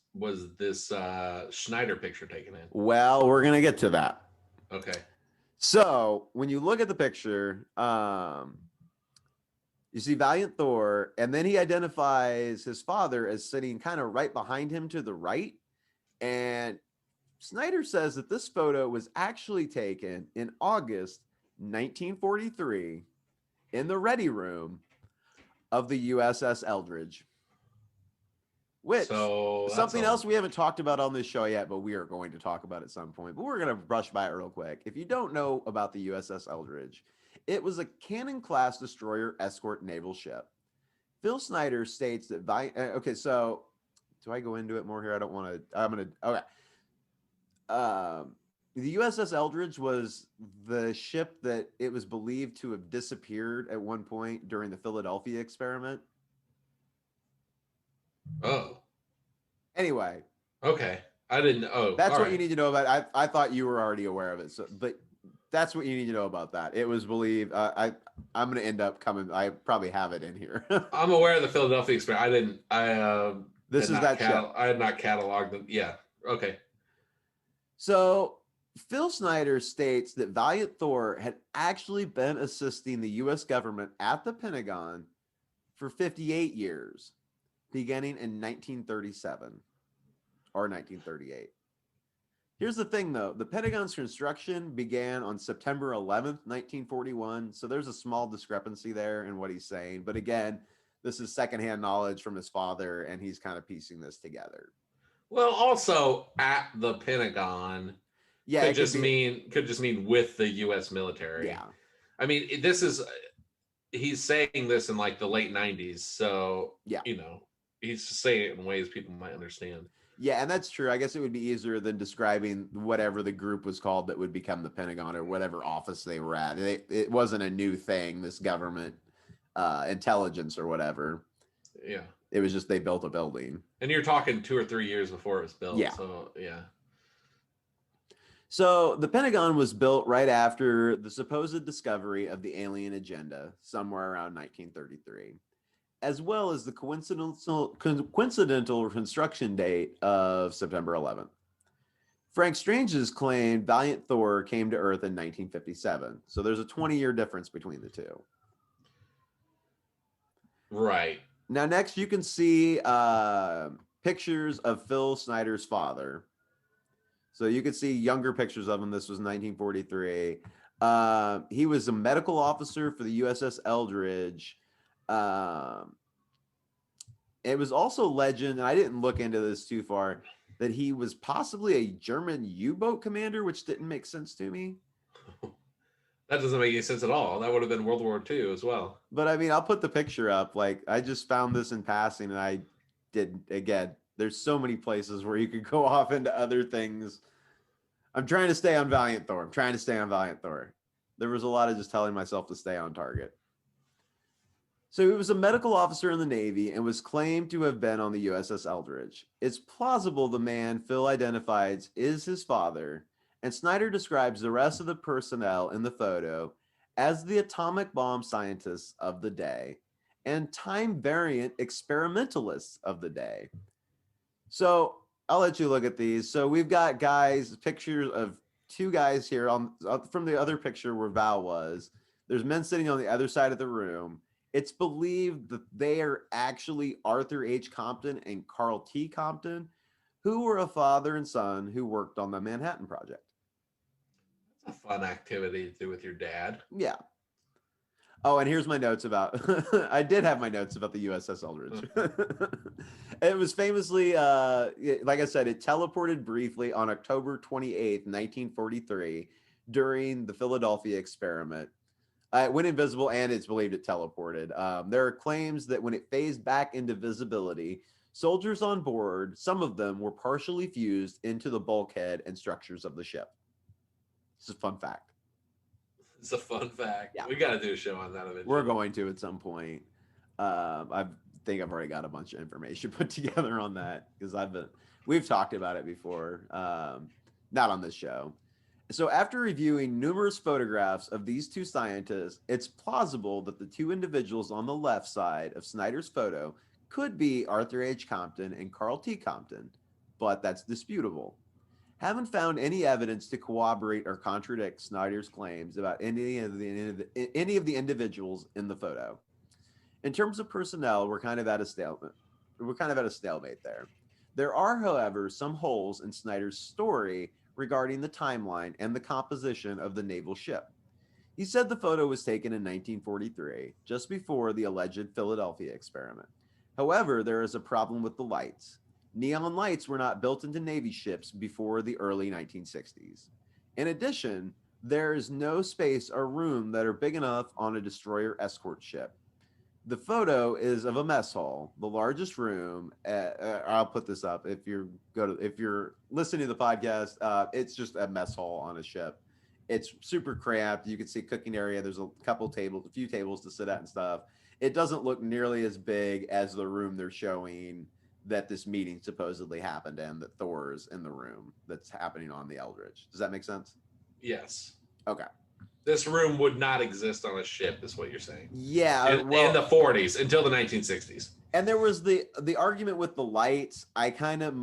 Schneider picture taken in? Well, we're going to get to that. Okay. So when you look at the picture, you see Valiant Thor, and then he identifies his father as sitting kind of right behind him to the right. And Snyder says that this photo was actually taken in August 1943 in the ready room of the USS Eldridge. Which, something else we haven't talked about on this show yet, but we are going to talk about at some point. But we're going to brush by it real quick. If you don't know about the USS Eldridge, it was a Cannon-class destroyer escort naval ship. Phil Snyder states that okay, so do I go into it more here? I don't want to. I'm going to. Okay. The USS Eldridge was the ship that it was believed to have disappeared at one point during the Philadelphia experiment. Oh. Anyway. Okay. I didn't. Oh. That's what you need to know about it. I thought you were already aware of it. So, but that's what you need to know about that. It was believed. I'm going to end up coming. I probably have it in here. I'm aware of the Philadelphia experiment. This is that ship. I had not cataloged them. Yeah. Okay. So Phil Snyder states that Valiant Thor had actually been assisting the U.S. government at the Pentagon for 58 years, beginning in 1937 or 1938. Here's the thing, though. The Pentagon's construction began on September 11th, 1941. So there's a small discrepancy there in what he's saying. But again, this is secondhand knowledge from his father, and he's kind of piecing this together. Well, also at the Pentagon, yeah, could just mean with the U.S. military. Yeah, I mean, he's saying this in like the late 90s, so yeah, he's saying it in ways people might understand. Yeah, and that's true. I guess it would be easier than describing whatever the group was called that would become the Pentagon or whatever office they were at. It wasn't a new thing, this government intelligence or whatever. Yeah. It was just they built a building. And you're talking 2 or 3 years before it was built. Yeah. So, yeah. So the Pentagon was built right after the supposed discovery of the alien agenda, somewhere around 1933, as well as the coincidental construction date of September 11th. Frank Strange's claimed Valiant Thor came to Earth in 1957. So there's a 20-year difference between the two. Right. Now, next you can see pictures of Phil Snyder's father. So you can see younger pictures of him. This was 1943. He was a medical officer for the USS Eldridge. It was also legend, and I didn't look into this too far, that he was possibly a German U-boat commander, which didn't make sense to me. That doesn't make any sense at all. That would have been World War II as well. But I mean, I'll put the picture up. Like, I just found this in passing, and I did, again, there's so many places where you could go off into other things. I'm trying to stay on Valiant Thor. There was a lot of just telling myself to stay on target. So he was a medical officer in the Navy and was claimed to have been on the USS Eldridge. It's plausible the man Phil identifies is his father, and Snyder describes the rest of the personnel in the photo as the atomic bomb scientists of the day and time variant experimentalists of the day. So I'll let you look at these. So we've got guys, pictures of two guys here on from the other picture where Val was. There's men sitting on the other side of the room. It's believed that they are actually Arthur H. Compton and Carl T. Compton, who were a father and son who worked on the Manhattan Project. That's a fun activity to do with your dad. Yeah. Oh, and here's my notes about. I did have my notes about the USS Eldridge. It was famously, like I said, it teleported briefly on October 28th, 1943, during the Philadelphia experiment. It went invisible, and it's believed it teleported. There are claims that when it phased back into visibility, soldiers on board, some of them were partially fused into the bulkhead and structures of the ship. This is a fun fact. It's a fun fact. Yeah. We got to do a show on that eventually. We're going to at some point. I think I've already got a bunch of information put together on that because we've talked about it before, not on this show. So after reviewing numerous photographs of these two scientists, it's plausible that the two individuals on the left side of Snyder's photo could be Arthur H. Compton and Carl T. Compton, but that's disputable. Haven't found any evidence to corroborate or contradict Snyder's claims about any of the individuals in the photo. In terms of personnel, we're kind of at a stalemate. There. There are, however, some holes in Snyder's story regarding the timeline and the composition of the naval ship. He said the photo was taken in 1943, just before the alleged Philadelphia experiment. However, there is a problem with the lights. Neon lights were not built into Navy ships before the early 1960s. In addition, there is no space or room that are big enough on a destroyer escort ship. The photo is of a mess hall, the largest room. I'll put this up if you're listening to the podcast. It's just a mess hall on a ship. It's super cramped. You can see cooking area. There's a few tables to sit at and stuff. It doesn't look nearly as big as the room they're showing that this meeting supposedly happened in, that Thor's in the room that's happening on the Eldridge. Does that make sense? Yes. Okay. This room would not exist on a ship, is what you're saying. Yeah. In the 40s until the 1960s. And there was the argument with the lights. I kind of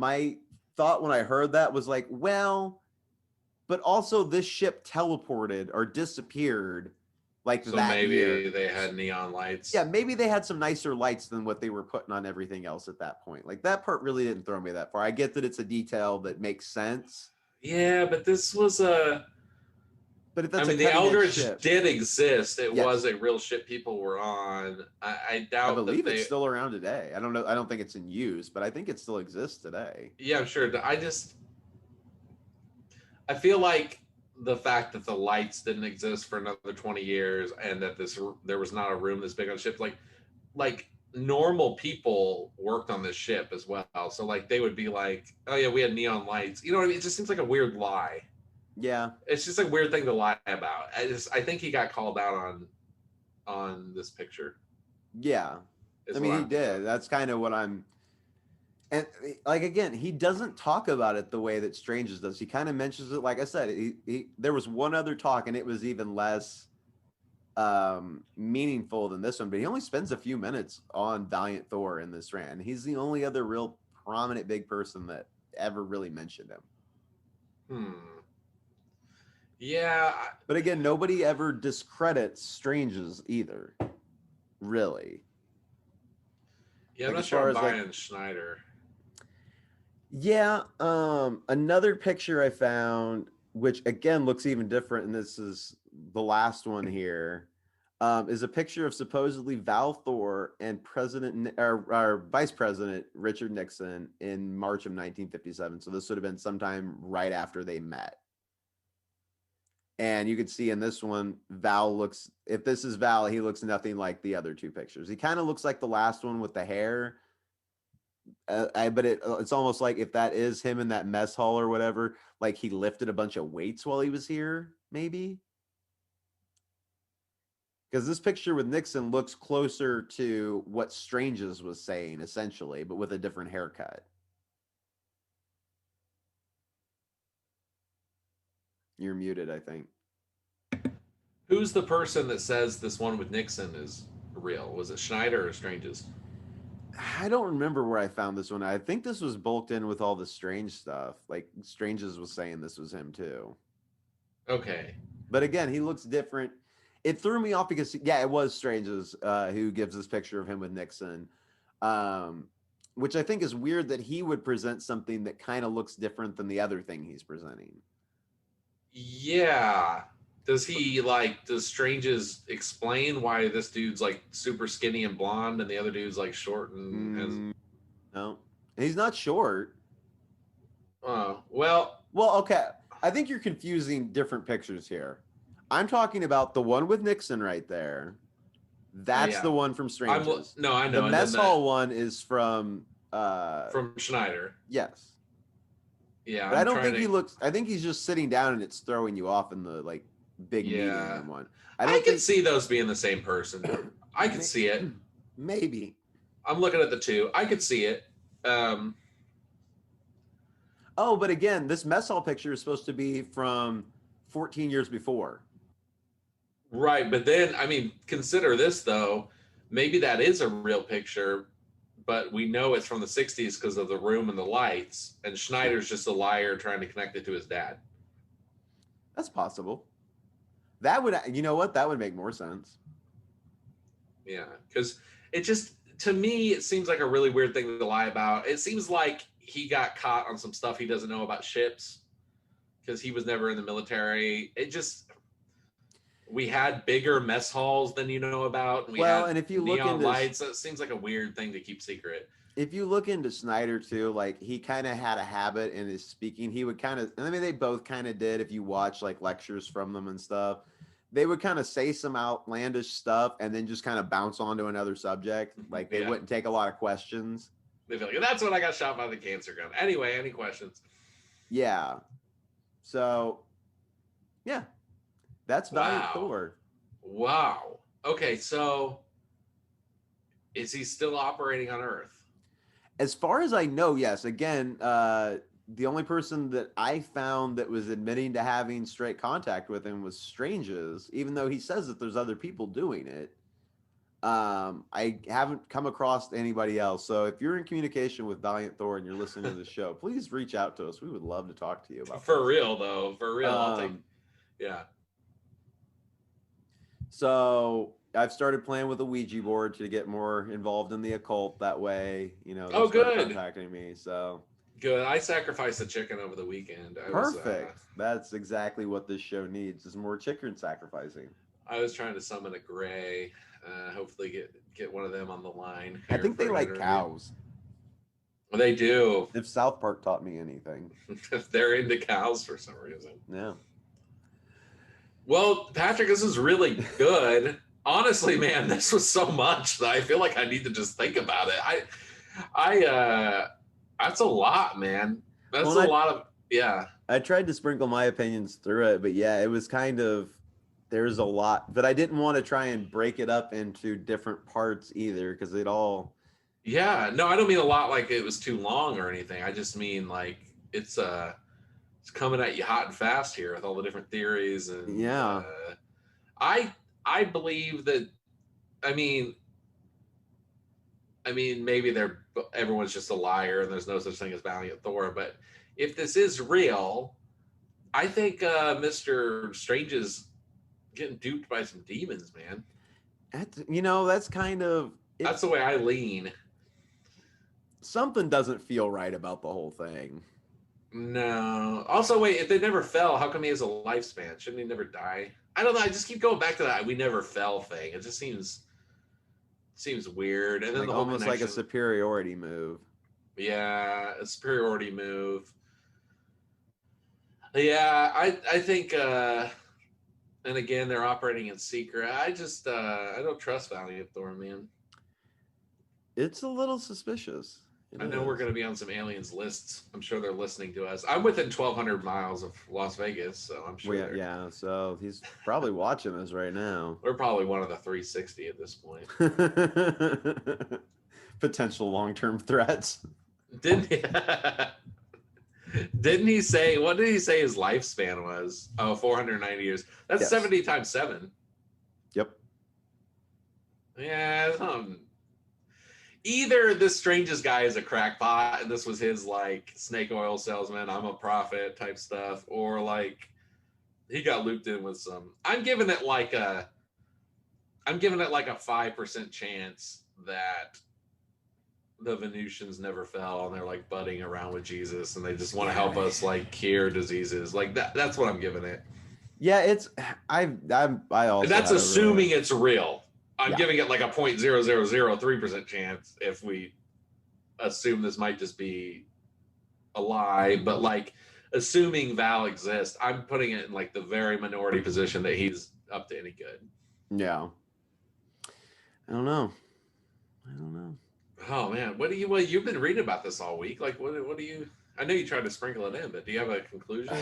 thought when I heard that was like, well, but also this ship teleported or disappeared like so that maybe year. They had neon lights. Yeah, maybe they had some nicer lights than what they were putting on everything else at that point. Like that part really didn't throw me that far. I get that it's a detail that makes sense. Yeah, but this was a. But if that's the Eldridge did exist. It was a real ship people were on. I doubt. I believe it's still around today. I don't know. I don't think it's in use, but I think it still exists today. Yeah, I'm sure. I feel like the fact that the lights didn't exist for another 20 years and that there was not a room this big on ships, like normal people worked on this ship as well. So like they would be like, oh yeah, we had neon lights. You know what I mean? It just seems like a weird lie. Yeah. It's just a weird thing to lie about. I think he got called out on this picture. Yeah. I mean, he did. That's kind of what I'm. And like, again, he doesn't talk about it the way that Strange's does. He kind of mentions it. Like I said, there was one other talk and it was even less meaningful than this one, but he only spends a few minutes on Valiant Thor in this rant. And he's the only other real prominent big person that ever really mentioned him. Yeah. But again, nobody ever discredits Strange's either. Really. Yeah, I'm not sure I'm buying Schneider. Yeah, another picture I found, which again looks even different, and this is the last one here, is a picture of supposedly Val Thor and Vice President Richard Nixon in March of 1957. So this would have been sometime right after they met. And you can see in this one, if this is Val, he looks nothing like the other two pictures. He kind of looks like the last one with the hair. But it's almost like if that is him in that mess hall or whatever, like he lifted a bunch of weights while he was here, maybe. Because this picture with Nixon looks closer to what Strange's was saying, essentially, but with a different haircut. You're muted, I think. Who's the person that says this one with Nixon is real? Was it Schneider or Strange's? I don't remember where I found this one. I think this was bulked in with all the Strange stuff. Like Strange's was saying this was him too. Okay. But again, he looks different. It threw me off because yeah, it was Strange's who gives this picture of him with Nixon. Which I think is weird that he would present something that kind of looks different than the other thing he's presenting. Yeah. Does Strange's explain why this dude's like super skinny and blonde and the other dude's like short and No. He's not short. Well, Okay. I think you're confusing different pictures here. I'm talking about the one with Nixon right there. That's the one from Strange's. No, I know. The mess hall one is from Schneider. Yes. Yeah. But I don't think he looks. I think he's just sitting down and it's throwing you off in the like big medium one. I can see those being the same person. I can see it. Maybe. I'm looking at the two. I could see it. Oh, but again, this mess hall picture is supposed to be from 14 years before. Right, but then, I mean, consider this, though. Maybe that is a real picture, but we know it's from the 60s because of the room and the lights, and Schneider's just a liar trying to connect it to his dad. That's possible. That would, you know what? That would make more sense. Yeah, because it just, to me, it seems like a really weird thing to lie about. It seems like he got caught on some stuff he doesn't know about ships because he was never in the military. It just... We had bigger mess halls than you know about. And we had and if you look neon into lights, it seems like a weird thing to keep secret. If you look into Schneider too, like he kind of had a habit in his speaking. He would kind of, I mean, they both kind of did. If you watch like lectures from them and stuff, they would kind of say some outlandish stuff and then just kind of bounce onto another subject. Like they wouldn't take a lot of questions. They'd be like, "That's when I got shot by the cancer gun." Anyway, any questions? Yeah. So, yeah. That's Valiant Thor. Wow. Okay, so is he still operating on Earth? As far as I know, yes. Again, the only person that I found that was admitting to having straight contact with him was Strange's, even though he says that there's other people doing it. I haven't come across anybody else. So if you're in communication with Valiant Thor and you're listening to the show, please reach out to us. We would love to talk to you about For real, though. For real. I'll take... Yeah. So I've started playing with a Ouija board to get more involved in the occult. That way, you know, they'll start contacting me. So good. I sacrificed a chicken over the weekend. Perfect. That's exactly what this show needs: is more chicken sacrificing. I was trying to summon a gray. Hopefully, get one of them on the line. I think they like cows. Well, they do. If South Park taught me anything, they're into cows for some reason. Yeah. Well, Patrick, this is really good. Honestly, man, this was so much that I feel like I need to just think about it. That's a lot, man. That's a lot of, yeah. I tried to sprinkle my opinions through it, but yeah, it was kind of, there's a lot, but I didn't want to try and break it up into different parts either, because it all. Yeah, no, I don't mean a lot like it was too long or anything. I just mean like it's coming at you hot and fast here with all the different theories and yeah. I believe that. I mean, maybe everyone's just a liar and there's no such thing as Valiant Thor. But if this is real, I think Mr. Strange is getting duped by some demons, man. That's kind of. That's the way I lean. Something doesn't feel right about the whole thing. No. Also, wait, if they never fell, how come he has a lifespan? Shouldn't he never die? I don't know. I just keep going back to that "we never fell" thing. It just seems weird. And then like almost like a superiority move. Yeah, a superiority move. Yeah, I think and again they're operating in secret. I just I don't trust Valiant Thor, man. It's a little suspicious. I know we're going to be on some aliens lists. I'm sure they're listening to us. I'm within 1,200 miles of Las Vegas, so I'm sure. Yeah, so he's probably watching us right now. We're probably one of the 360 at this point. Potential long-term threats. Didn't he say, what did he say his lifespan was? Oh, 490 years. That's 70 times 7. Yep. Yeah, either this strangest guy is a crackpot and this was his like snake oil salesman, I'm a prophet type stuff, or like he got looped in with some. I'm giving it like a 5% chance that the Venusians never fell and they're like budding around with Jesus and they just want to help us like cure diseases. Like that's what I'm giving it. Yeah, it's I also. And that's assuming it's real. I'm Yeah. giving it like a 0.0003% chance if we assume this might just be a lie, but like assuming Val exists, I'm putting it in like the very minority position that he's up to any good. Yeah. I don't know. Oh man, what you've been reading about this all week? Like what do you? I know you tried to sprinkle it in, but do you have a conclusion?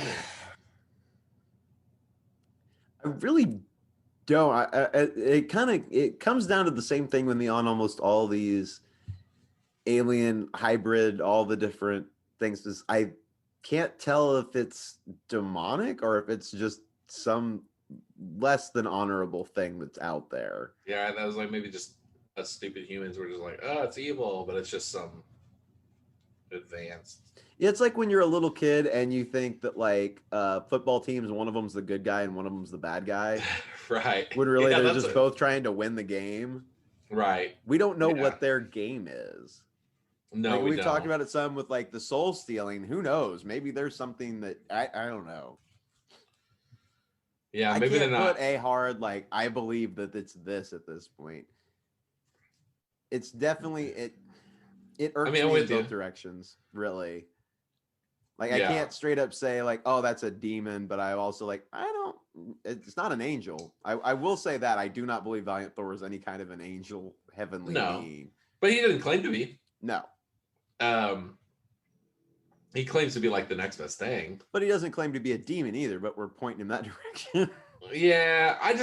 I really don't. It comes down to the same thing with me on almost all these alien hybrid, all the different things. Is I can't tell if it's demonic or if it's just some less than honorable thing that's out there. Yeah, that was like maybe just us stupid humans were just like, oh, it's evil, but it's just some advanced. Yeah, it's like when you're a little kid and you think that like football teams, one of them's the good guy and one of them's the bad guy. Right. When really they're just both trying to win the game. Right. We don't know what their game is. No, we've talked about it some with like the soul stealing. Who knows? Maybe there's something that I don't know. Yeah, maybe they're not. Put a hard like I believe that it's this at this point. It's definitely it irks me in both directions, really. Like I can't straight up say like, oh, that's a demon, but I also like it's not an angel. I will say that I do not believe Valiant Thor is any kind of an angel, heavenly being. But he didn't claim to be. No. He claims to be like the next best thing. But he doesn't claim to be a demon either, but we're pointing in that direction. Yeah, I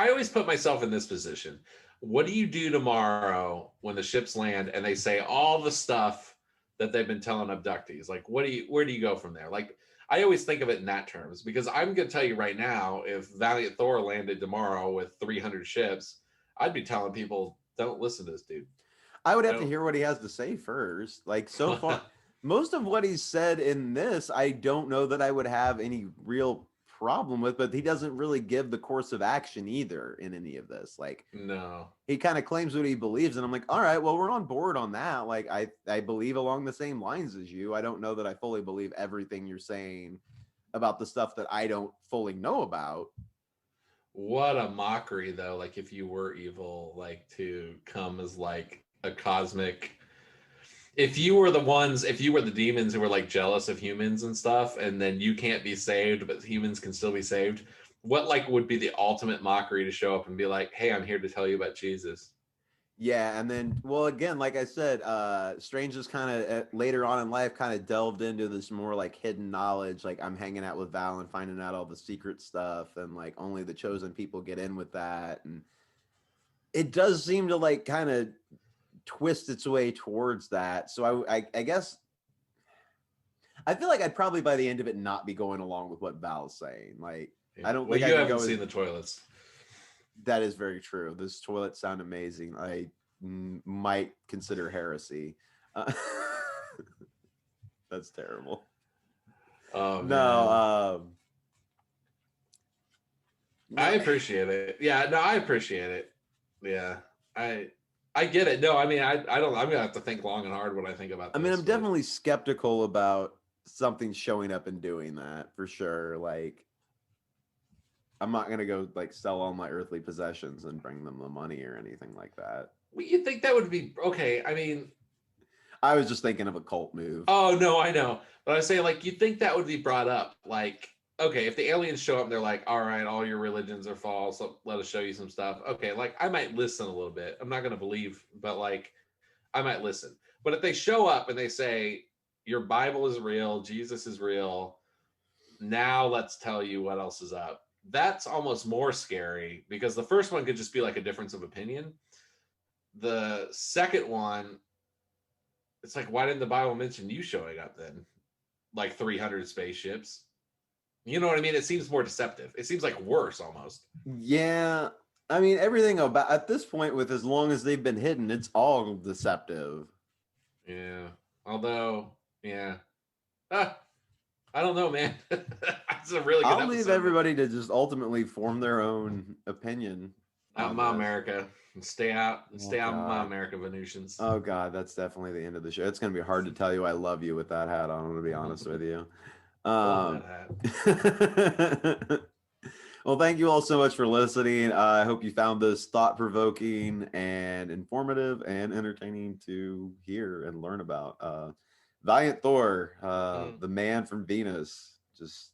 always put myself in this position. What do you do tomorrow when the ships land and they say all the stuff that they've been telling abductees? Like, where do you go from there? Like, I always think of it in that terms because I'm going to tell you right now, if Valiant Thor landed tomorrow with 300 ships, I'd be telling people, don't listen to this dude. I would have to hear what he has to say first. Like so far, most of what he's said in this, I don't know that I would have any real problem with, but he doesn't really give the course of action either in any of this. Like, no, he kind of claims what he believes, and I'm like, all right, well, we're on board on that. Like, I believe along the same lines as you. I don't know that I fully believe everything you're saying about the stuff that I don't fully know about. What a mockery, though. Like, if you were evil, like to come as like a cosmic. If you were the demons who were like jealous of humans and stuff, and then you can't be saved, but humans can still be saved, what like would be the ultimate mockery to show up and be like, hey, I'm here to tell you about Jesus? Yeah, and then, well, again, like I said, Strange is kind of later on in life kind of delved into this more like hidden knowledge. Like I'm hanging out with Val and finding out all the secret stuff, and like only the chosen people get in with that. And it does seem to like kind of twist its way towards that. So I guess I feel like I'd probably by the end of it not be going along with what Val's saying. Like I don't think you haven't seen the toilets. That is very true. This toilets sound amazing. I might consider heresy. That's terrible. Oh, no. I appreciate it. Yeah, no, I appreciate it. Yeah, I get it. No, I mean, I don't. I'm gonna have to think long and hard when I think about this. I mean, I'm definitely skeptical about something showing up and doing that for sure. Like, I'm not gonna go like sell all my earthly possessions and bring them the money or anything like that. Well, you think that would be okay? I mean, I was just thinking of a cult move. Oh no, I know, but I was saying like you think that would be brought up, like. Okay, if the aliens show up and they're like, all right, all your religions are false, so let us show you some stuff. Okay, like I might listen a little bit. I'm not going to believe, but like I might listen. But if they show up and they say, your Bible is real, Jesus is real, now let's tell you what else is up. That's almost more scary because the first one could just be like a difference of opinion. The second one, it's like, why didn't the Bible mention you showing up then? Like 300 spaceships. You know what I mean? It seems more deceptive. It seems like worse almost. Yeah. I mean, everything about at this point, with as long as they've been hidden, it's all deceptive. Yeah. Although, yeah. Ah, I don't know, man. It's a really good I'll leave episode, but everybody to just ultimately form their own opinion not on my this. America. Stay out. Oh Stay out of my God. America, Venusians. Oh God, that's definitely the end of the show. It's gonna be hard to tell you I love you with that hat on, to be honest with you. I love Um, that hat. well, thank you all so much for listening. I hope you found this thought provoking and informative and entertaining to hear and learn about. Valiant Thor, Mm. the man from Venus, just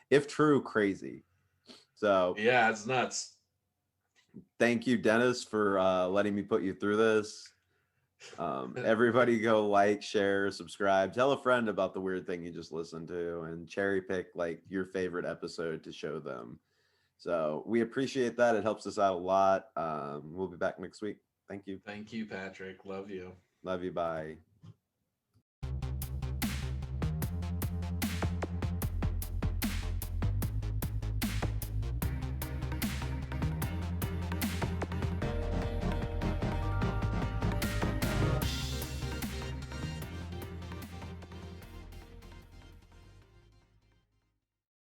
if true, crazy. So Yeah, it's nuts. thank you, Dennis, for letting me put you through this. Everybody go like, share, subscribe, tell a friend about the weird thing you just listened to, and cherry pick like your favorite episode to show them. So we appreciate that. It helps us out a lot. We'll be back next week. Thank you. Thank you, Patrick. Love you. Love you. Bye.